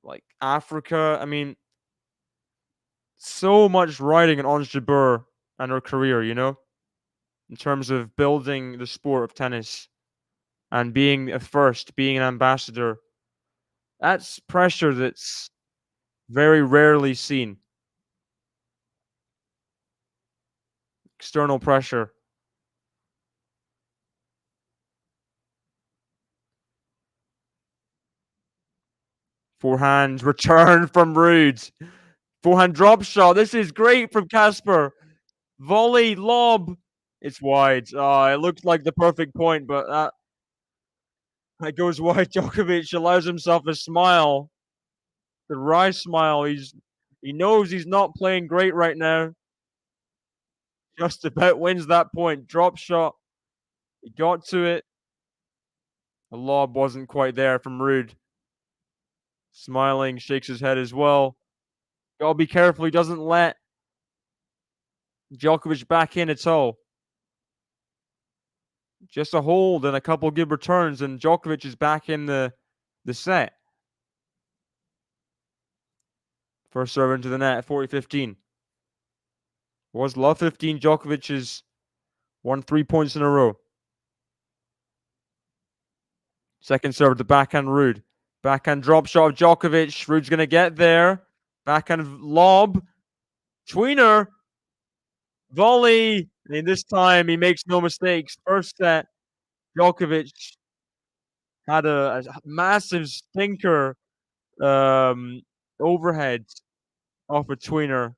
like, Africa. I mean, so much riding on Ons Jabeur and her career, in terms of building the sport of tennis and being a first, being an ambassador. That's pressure that's very rarely seen. External pressure. Forehand return from Ruud. Forehand drop shot. This is great from Casper. Volley, lob. It's wide. It looks like the perfect point, but that goes wide. Djokovic allows himself a smile. The wry smile. He knows he's not playing great right now. Just about wins that point. Drop shot. He got to it. The lob wasn't quite there from Ruud. Smiling, shakes his head as well. Gotta be careful he doesn't let Djokovic back in at all. Just a hold and a couple good returns, and Djokovic is back in the set. First serve into the net at 40-15. Was love 15. Djokovic has won 3 points in a row. Second serve to backhand Ruud. Backhand drop shot of Djokovic. Ruud's going to get there. Backhand lob. Tweener. Volley. And this time he makes no mistakes. First set, Djokovic had a massive stinker overhead off a tweener.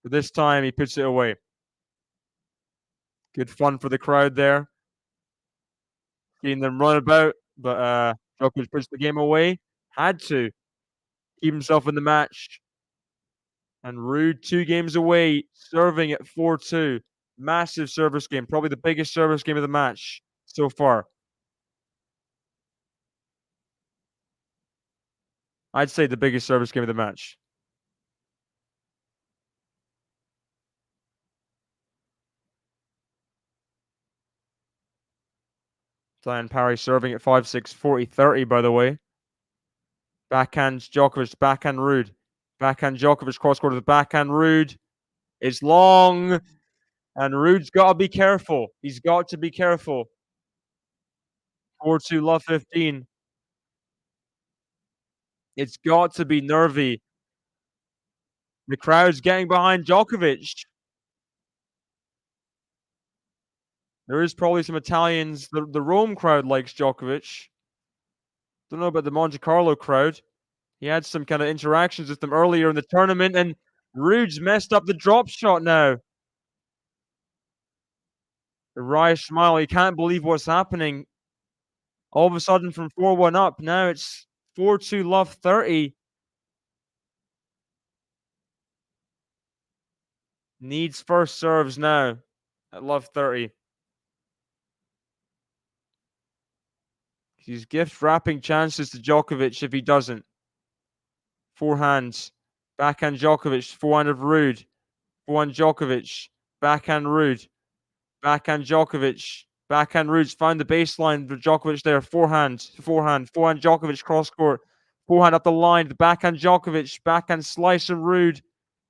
But this time he puts it away. Good fun for the crowd there. Seeing them run about, but Djokovic puts the game away. Had to keep himself in the match. And Ruud 2 games away, serving at 4-2. Massive service game, probably the biggest service game of the match so far. I'd say the biggest service game of the match. Diane Parry serving at 5-6, 40-30, by the way. Backhand Djokovic, backhand Ruud. Backhand Djokovic, cross-court to the backhand Ruud. It's long, and Ruud's got to be careful. He's got to be careful. 4-2, love 15. It's got to be nervy. The crowd's getting behind Djokovic. There is probably some Italians. The Rome crowd likes Djokovic. Don't know about the Monte Carlo crowd. He had some kind of interactions with them earlier in the tournament, and Ruud's messed up the drop shot now. The wry smile. He can't believe what's happening. All of a sudden, from 4-1 up, now it's 4-2, love 30. Needs first serves now at love 30. He's gift wrapping chances to Djokovic if he doesn't. Forehands. Backhand Djokovic. Forehand of Ruud. Forehand Djokovic. Backhand Ruud. Backhand Djokovic. Backhand Ruud's found the baseline for Djokovic there. Forehand. Forehand Djokovic cross court. Forehand up the line. The backhand Djokovic. Backhand slice of Ruud.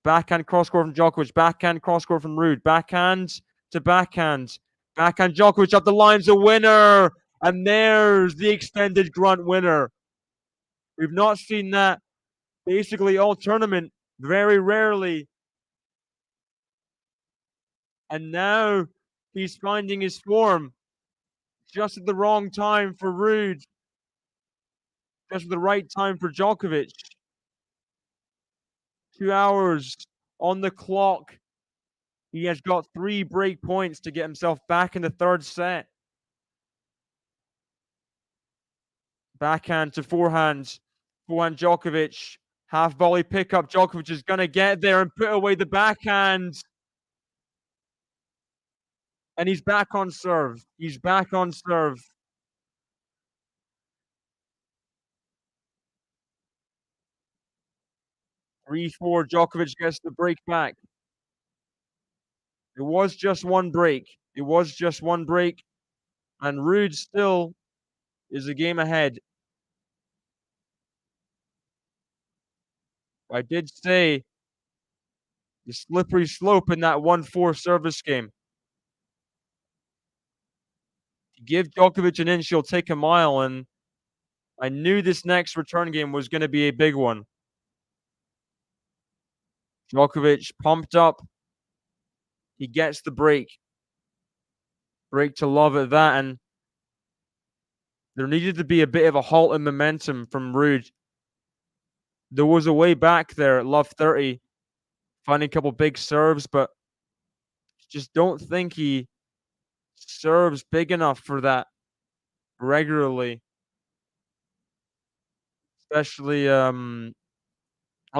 Backhand cross court from Djokovic. Backhand cross court from Ruud. Backhand to backhand. Backhand Djokovic up the line's a winner. And there's the extended grunt winner. We've not seen that basically all tournament, very rarely. And now he's finding his form just at the wrong time for Ruud. Just at the right time for Djokovic. 2 hours on the clock. He has got 3 break points to get himself back in the third set. Backhand to forehand. Forehand Djokovic. Half volley pickup. Djokovic is going to get there and put away the backhand. And he's back on serve. He's back on serve. 3-4. Djokovic gets the break back. It was just one break. It was just one break, and Ruud still is a game ahead. I did say the slippery slope in that 1-4 service game. Give Djokovic an inch, he'll take a mile, and I knew this next return game was gonna be a big one. Djokovic pumped up. He gets the break. Break to love at that, and there needed to be a bit of a halt in momentum from Ruud. There was a way back there at love 30, finding a couple big serves, but just don't think he serves big enough for that regularly, especially on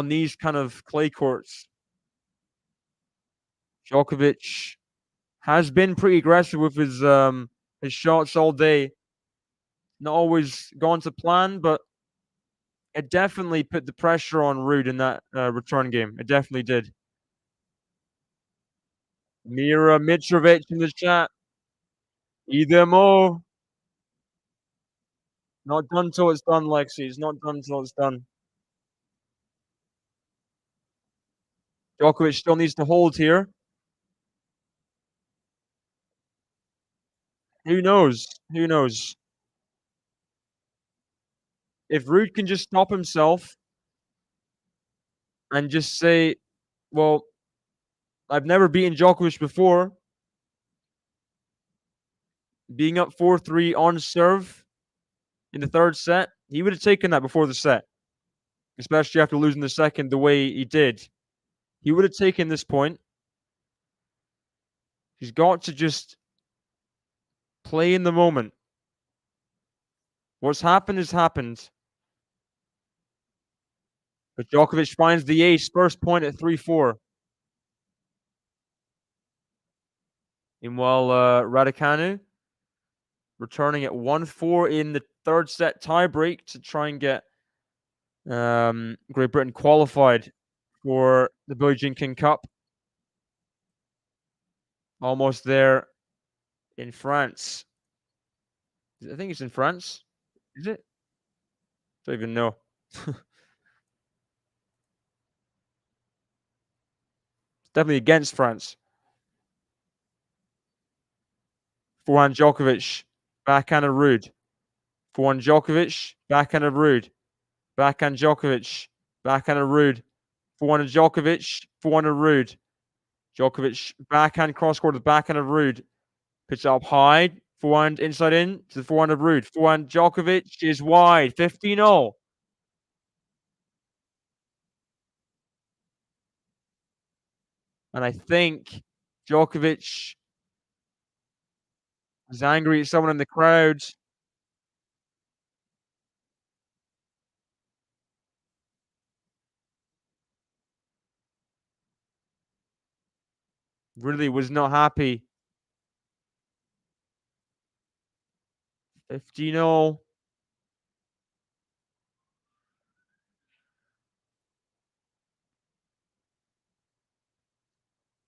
these kind of clay courts. Djokovic has been pretty aggressive with his shots all day. Not always gone to plan, but it definitely put the pressure on Ruud in that return game. It definitely did. Mira Mitrovic in the chat. Idemo. Not done till it's done, Lexi. It's not done till it's done. Djokovic still needs to hold here. Who knows? Who knows? If Ruud can just stop himself and just say, well, I've never beaten Djokovic before. Being up 4-3 on serve in the third set, he would have taken that before the set, especially after losing the second the way he did. He would have taken this point. He's got to just play in the moment. What's happened has happened. But Djokovic finds the ace, first point at 3-4. Meanwhile, Raducanu returning at 1-4 in the third set tiebreak to try and get Great Britain qualified for the Billie Jean King Cup. Almost there in France. I think it's in France. Is it? Don't even know. Definitely against France. Forehand Djokovic. Backhand of Ruud. Forehand Djokovic. Backhand of Ruud. Backhand Djokovic. Backhand of Ruud. Forehand of Djokovic. Forehand of Ruud. Djokovic backhand cross court to the backhand of Ruud. Pitch up high. Forehand inside in to the forehand of Ruud. Forehand Djokovic is wide. 15-0. And I think Djokovic was angry at someone in the crowd. Really was not happy. 15-0.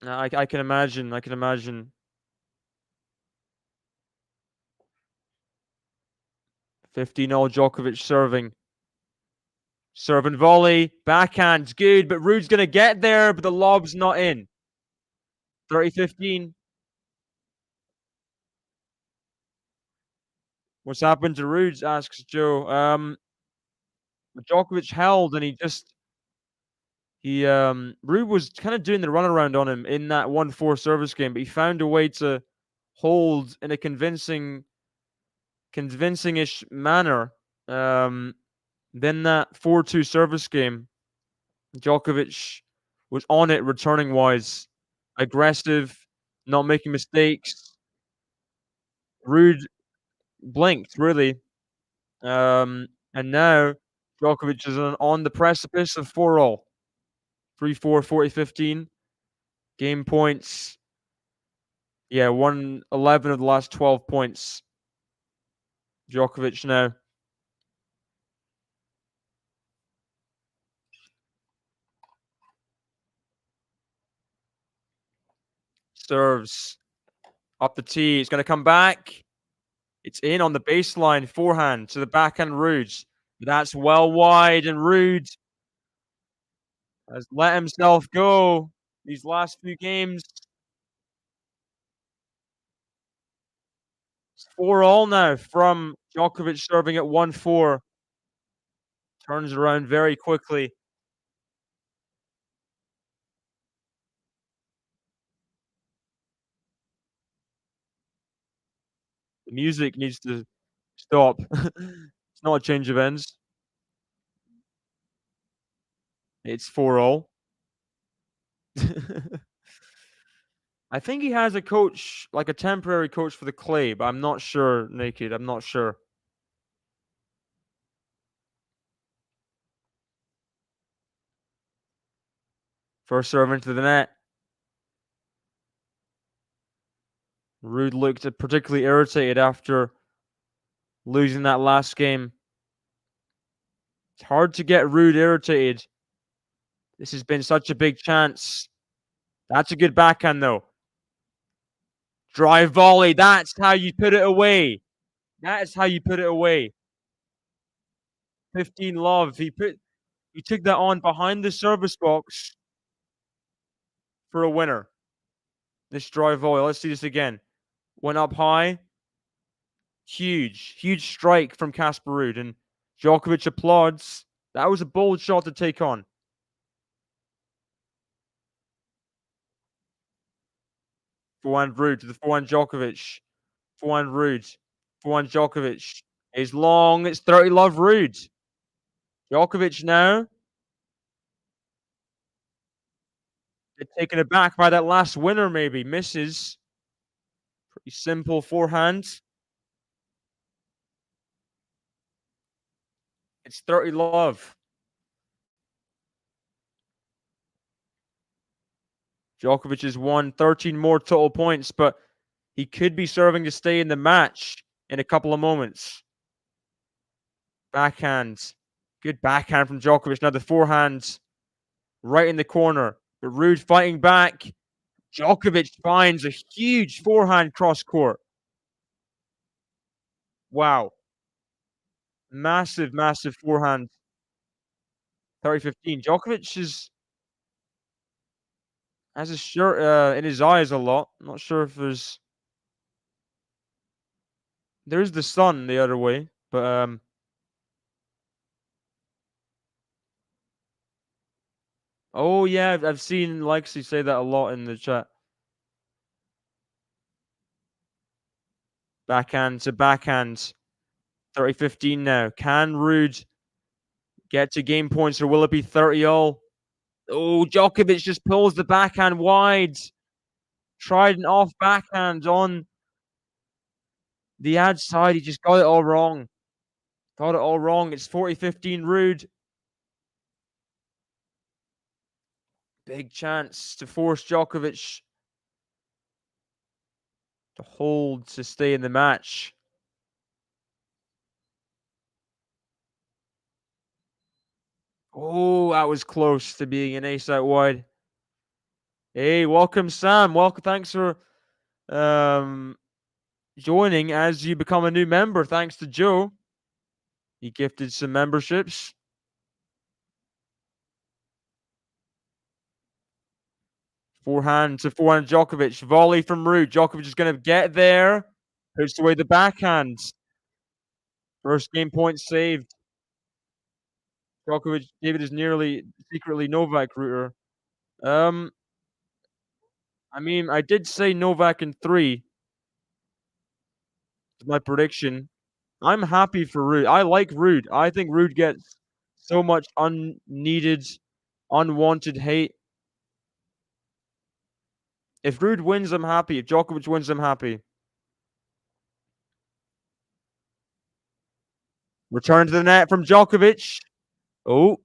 I can imagine. I can imagine. 15-0 Djokovic serving. Serve and volley. Backhand's good, but Ruud's going to get there, but the lob's not in. 30-15. What's happened to Ruud? Asks Joe. Djokovic held, and Ruud was kind of doing the runaround on him in that 1-4 service game, but he found a way to hold in a convincing-ish manner. Then that 4-2 service game, Djokovic was on it returning wise, aggressive, not making mistakes. Ruud blinked really, and now Djokovic is on the precipice of 4-all. 3-4, 40-15. Game points. Yeah, won 11 of the last 12 points. Djokovic now. Serves. Up the tee. It's gonna come back. It's in on the baseline. Forehand to the backhand Ruud. That's well wide, and Ruud has let himself go these last few games. It's 4-all now from Djokovic serving at 1-4. Turns around very quickly. The music needs to stop. It's not a change of ends. It's 4-all. I think he has a coach, like a temporary coach for the clay, but I'm not sure, Naked. I'm not sure. First serve into the net. Ruud looked particularly irritated after losing that last game. It's hard to get Ruud irritated. This has been such a big chance. That's a good backhand, though. Drive volley. That's how you put it away. That is how you put it away. 15 love. He took that on behind the service box for a winner. This drive volley. Let's see this again. Went up high. Huge strike from Casper Ruud, and Djokovic applauds. That was a bold shot to take on. Forehand Ruud to the forehand Djokovic. Forehand Ruud. Forehand Djokovic. Is long. It's 30 love Ruud. Djokovic now. They're taken aback by that last winner, maybe. Misses. Pretty simple forehand. It's 30 love. Djokovic has won 13 more total points, but he could be serving to stay in the match in a couple of moments. Backhand. Good backhand from Djokovic. Now the forehand right in the corner. But Ruud fighting back. Djokovic finds a huge forehand cross court. Wow. Massive forehand. 30-15. Djokovic has his shirt in his eyes a lot. I'm not sure if there's the sun the other way, but oh yeah, I've seen Lexi say that a lot in the chat. Backhand to backhand. 30-15 now. Can Ruud get to game points, or will it be 30-all? Oh, Djokovic just pulls the backhand wide. Tried an off backhand on the ad side. He just got it all wrong. Got it all wrong. It's 40-15 Ruud. Big chance to force Djokovic to hold to stay in the match. Oh, that was close to being an ace out wide. Hey, welcome, Sam. Welcome. Thanks for joining as you become a new member. Thanks to Joe. He gifted some memberships. Forehand to forehand Djokovic. Volley from Ruud. Djokovic is going to get there. Puts away the backhand. First game point saved. Djokovic, David is nearly secretly Novak router. I mean, I did say Novak in 3. It's my prediction. I'm happy for Ruud. I like Ruud. I think Ruud gets so much unneeded, unwanted hate. If Ruud wins, I'm happy. If Djokovic wins, I'm happy. Return to the net from Djokovic. Oh.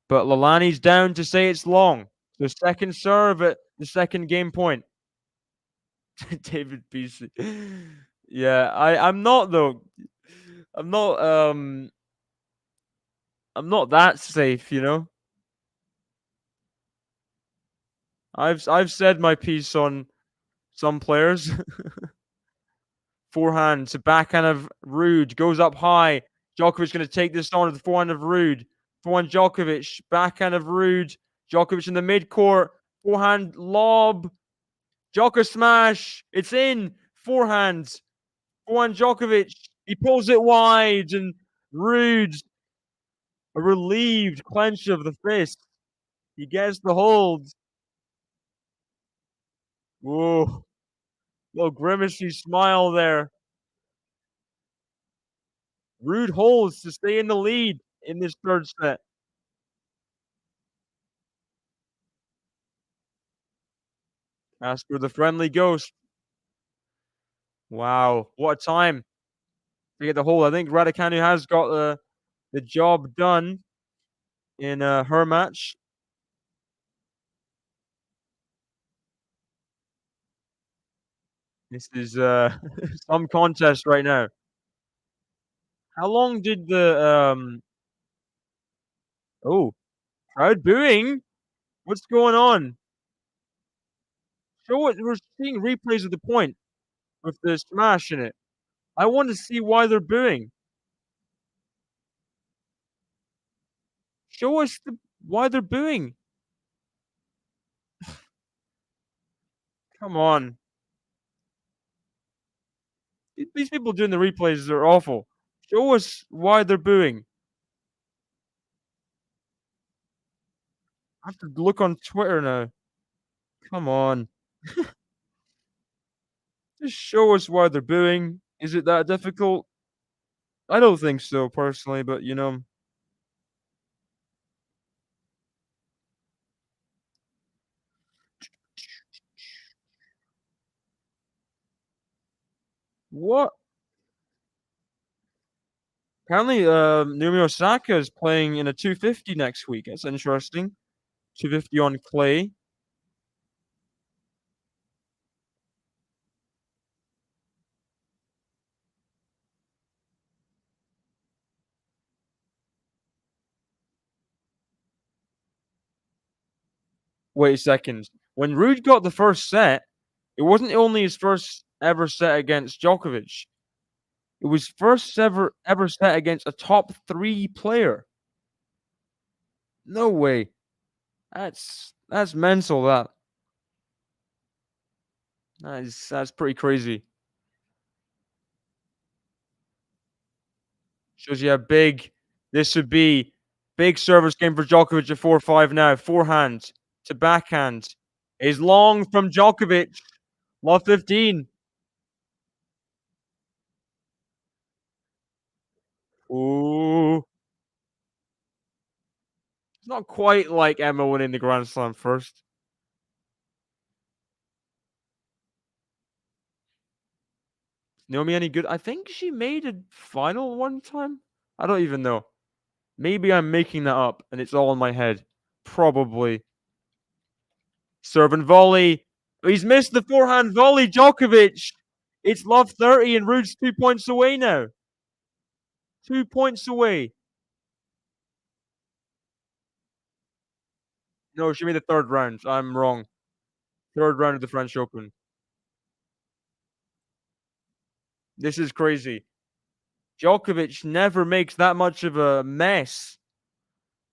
But Lalani's down to say it's long. The second serve at the second game point. David BC. Yeah, I'm not though. I'm not I'm not that safe, you know? I've said my piece on some players. Forehand to backhand of Ruud, goes up high. Djokovic gonna take this on with the forehand of Ruud. Forehand Djokovic, backhand of Ruud. Djokovic in the midcourt. Forehand lob. Djoko smash. It's in. Forehand. Forehand Djokovic. He pulls it wide, and Ruud, a relieved clench of the fist. He gets the hold. Whoa. Little grimacey smile there. Ruud holds to stay in the lead in this third set. Casper, the friendly ghost. Wow, what a time to get the hold. I think Raducanu has got the job done in her match. This is some contest right now. How long did the oh, crowd booing? What's going on? Show it. We're seeing replays of the point with the smash in it. I want to see why they're booing. Show us why they're booing. Come on. These people doing the replays are awful. Show us why they're booing. I have to look on Twitter now. Come on. Just show us why they're booing. Is it that difficult? I don't think so personally, but what? Apparently, Naomi Osaka is playing in a 250 next week. That's interesting. 250 on clay. Wait a second. When Ruud got the first set, it wasn't only his first ever set against Djokovic. It was first ever set against a top 3 player. No way. That's mental. That's pretty crazy. Shows you how big this would be. Big service game for Djokovic at 4-5 now. Forehand to backhand is long from Djokovic. Love 15. Ooh. It's not quite like Emma winning the Grand Slam first. Naomi any good? I think she made a final one time. I don't even know. Maybe I'm making that up and it's all in my head. Probably. Serve and volley. He's missed the forehand volley. Djokovic. It's love 30 and Ruud's 2 points away now. 2 points away. No, she made the third round. I'm wrong. Third round of the French Open. This is crazy. Djokovic never makes that much of a mess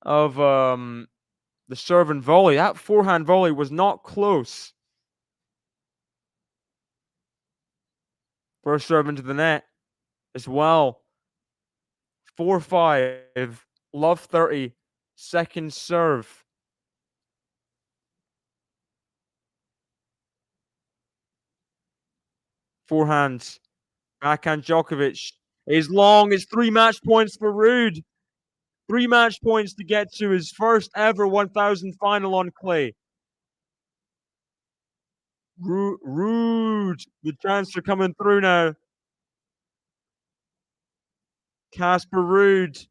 of the serve and volley. That forehand volley was not close. First serve into the net as well. 4-5. Love 30. Second serve. Forehands. Backhand Djokovic is long. It's 3 match points for Ruud. 3 match points to get to his first ever 1000 final on clay. Ruud. The transfer coming through now. Casper Ruud.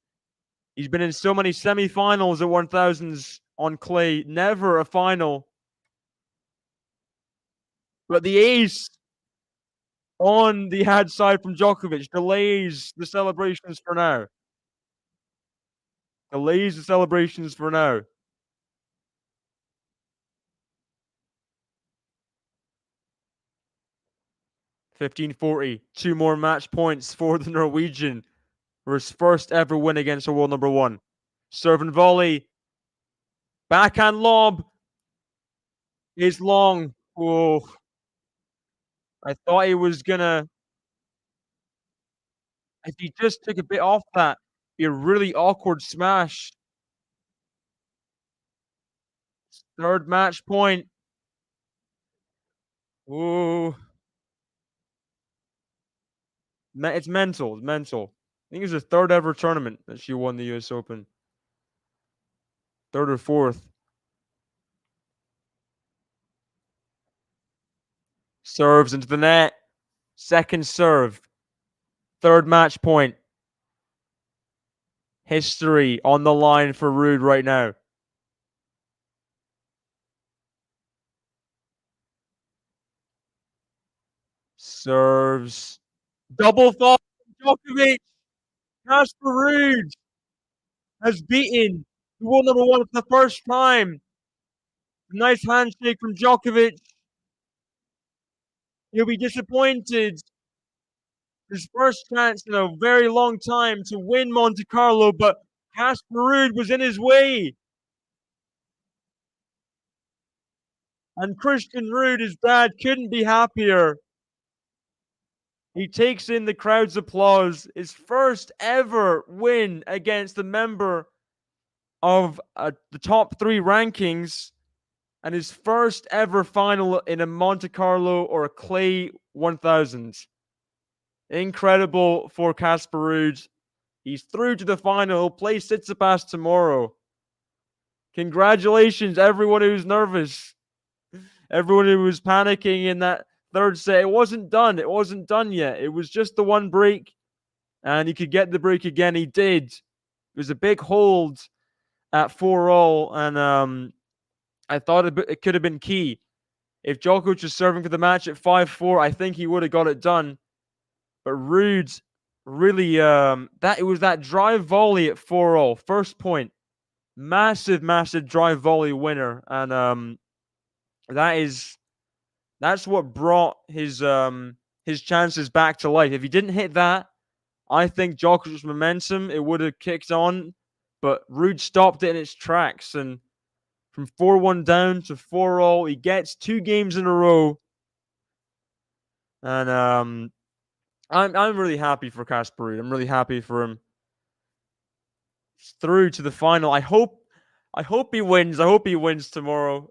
He's been in so many semi-finals at 1000s on clay. Never a final. But the ace on the ad side from Djokovic delays the celebrations for now. Delays the celebrations for now. 1540. 2 more match points for the Norwegian for his first ever win against a world number 1. Serve and volley. Backhand lob is long. Oh, I thought he was gonna. If he just took a bit off that, be a really awkward smash. Third match point. Ooh. It's mental. It's mental. I think it was her third ever tournament that she won the US Open. Third or fourth. Serves into the net. Second serve. Third match point. History on the line for Ruud right now. Serves. Double fault. Djokovic. Casper Ruud has beaten the world number 1 for the first time. Nice handshake from Djokovic. He'll be disappointed. His first chance in a very long time to win Monte Carlo, but Casper Ruud was in his way. And Christian Ruud, his dad, couldn't be happier. He takes in the crowd's applause. His first ever win against a member of the top 3 rankings, and his first ever final in a Monte Carlo or a Clay 1000. Incredible for Casper Ruud. He's through to the final. He'll play Tsitsipas tomorrow. Congratulations, everyone who's nervous. Everyone who was panicking in that third set. It wasn't done. It wasn't done yet. It was just the one break, and he could get the break again. He did. It was a big hold at 4-all, and I thought it could have been key. If Djokovic was serving for the match at 5-4, I think he would have got it done. But Ruud really, it was that drive volley at 4-all. First point. Massive, massive drive volley winner. And that's what brought his chances back to life. If he didn't hit that, I think Djokovic's momentum, it would have kicked on. But Ruud stopped it in its tracks. And from 4-1 down to 4-all, he gets 2 games in a row. And I'm really happy for Casper Ruud. I'm really happy for him. He's through to the final. I hope he wins. I hope he wins tomorrow.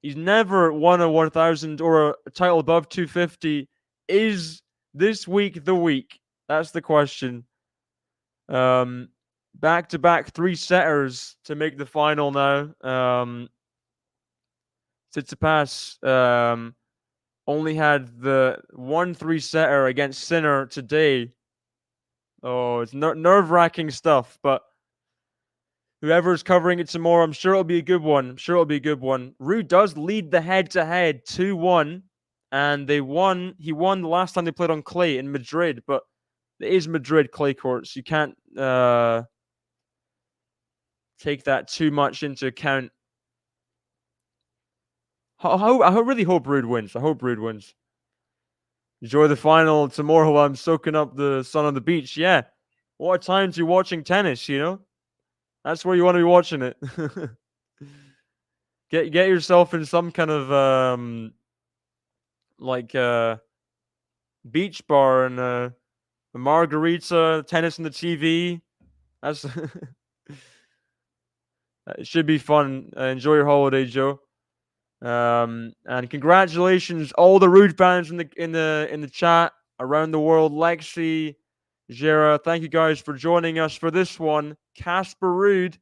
He's never won a 1000 or a title above 250. Is this week the week? That's the question. Back-to-back 3-setters to make the final now. Tsitsipas only had the 1 3-setter against Sinner today. Oh, it's nerve-wracking stuff, but whoever's covering it tomorrow, I'm sure it'll be a good one. Ruud does lead the head-to-head 2-1, and he won the last time they played on clay in Madrid, but it is Madrid clay courts. You can't take that too much into account. I really hope Ruud wins. Enjoy the final tomorrow while I'm soaking up the sun on the beach. Yeah. What a time to be watching tennis, you know? That's where you want to be watching it. Get yourself in some kind of beach bar and a margarita, tennis on the TV. That's it should be fun. Enjoy your holiday, Joe. And congratulations, all the Ruud fans in the chat around the world. Lexi, Jera, thank you guys for joining us for this one. Casper Ruud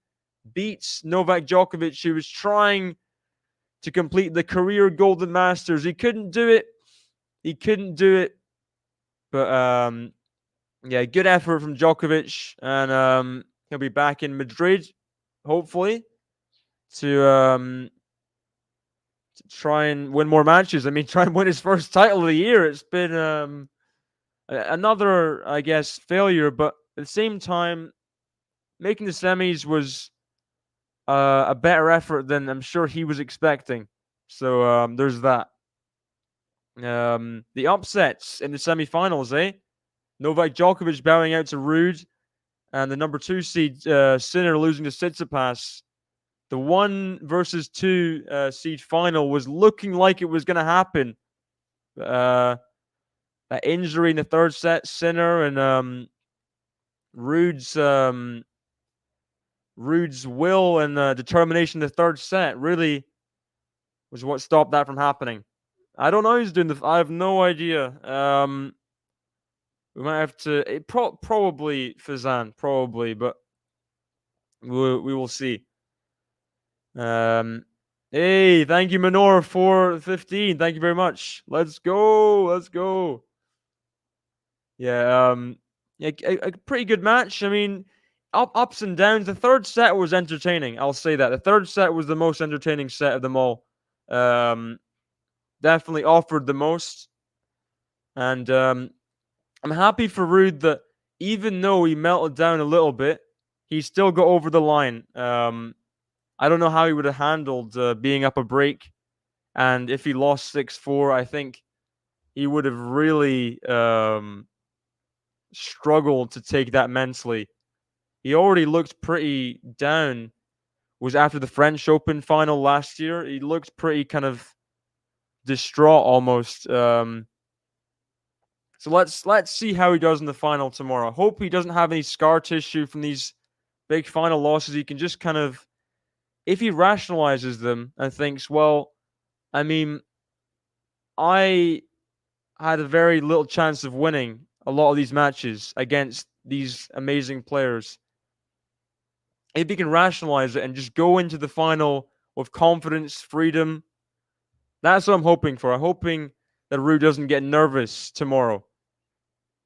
beats Novak Djokovic, who was trying to complete the career Golden Masters. He couldn't do it. But yeah, good effort from Djokovic, and he'll be back in Madrid, hopefully, to try and win more matches. I mean, try and win his first title of the year. It's been another, I guess, failure, but at the same time, making the semis was a better effort than I'm sure he was expecting. So there's that. The upsets in the semi-finals, eh? Novak Djokovic bowing out to Ruud, and the number 2 seed Sinner losing to Tsitsipas. The 1 versus 2 seed final was looking like it was going to happen. That injury in the third set, Sinner and Ruud's will and determination in the third set really was what stopped that from happening. I don't know who's doing the. I have no idea. We might have to. Probably Fazan, probably, but we will see. Hey, thank you, Manor, for 15. Thank you very much. Let's go. Let's go. Yeah. Yeah, a pretty good match. I mean, ups and downs. The third set was entertaining. I'll say that. The third set was the most entertaining set of them all. Definitely offered the most. And I'm happy for Ruud that even though he melted down a little bit, he still got over the line. I don't know how he would have handled being up a break. And if he lost 6-4, I think he would have really struggled to take that mentally. He already looked pretty down. Was after the French Open final last year. He looked pretty kind of distraught almost. So let's see how he does in the final tomorrow. Hope he doesn't have any scar tissue from these big final losses. He can just kind of, if he rationalizes them and thinks, well, I mean, I had a very little chance of winning a lot of these matches against these amazing players. If he can rationalize it and just go into the final with confidence, freedom, that's what I'm hoping for. I'm hoping that Ruud doesn't get nervous tomorrow.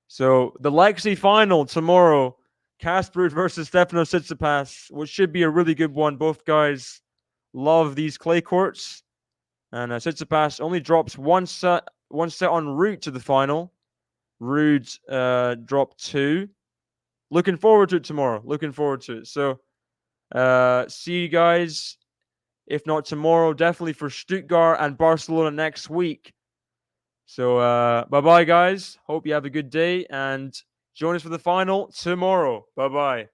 So the Lexi final tomorrow, Casper versus Stefanos Tsitsipas, which should be a really good one. Both guys love these clay courts, and Tsitsipas only drops one set en route to the final. Ruud dropped 2. Looking forward to it tomorrow. Looking forward to it. So see you guys. If not tomorrow, definitely for Stuttgart and Barcelona next week. So bye-bye, guys. Hope you have a good day and join us for the final tomorrow. Bye-bye.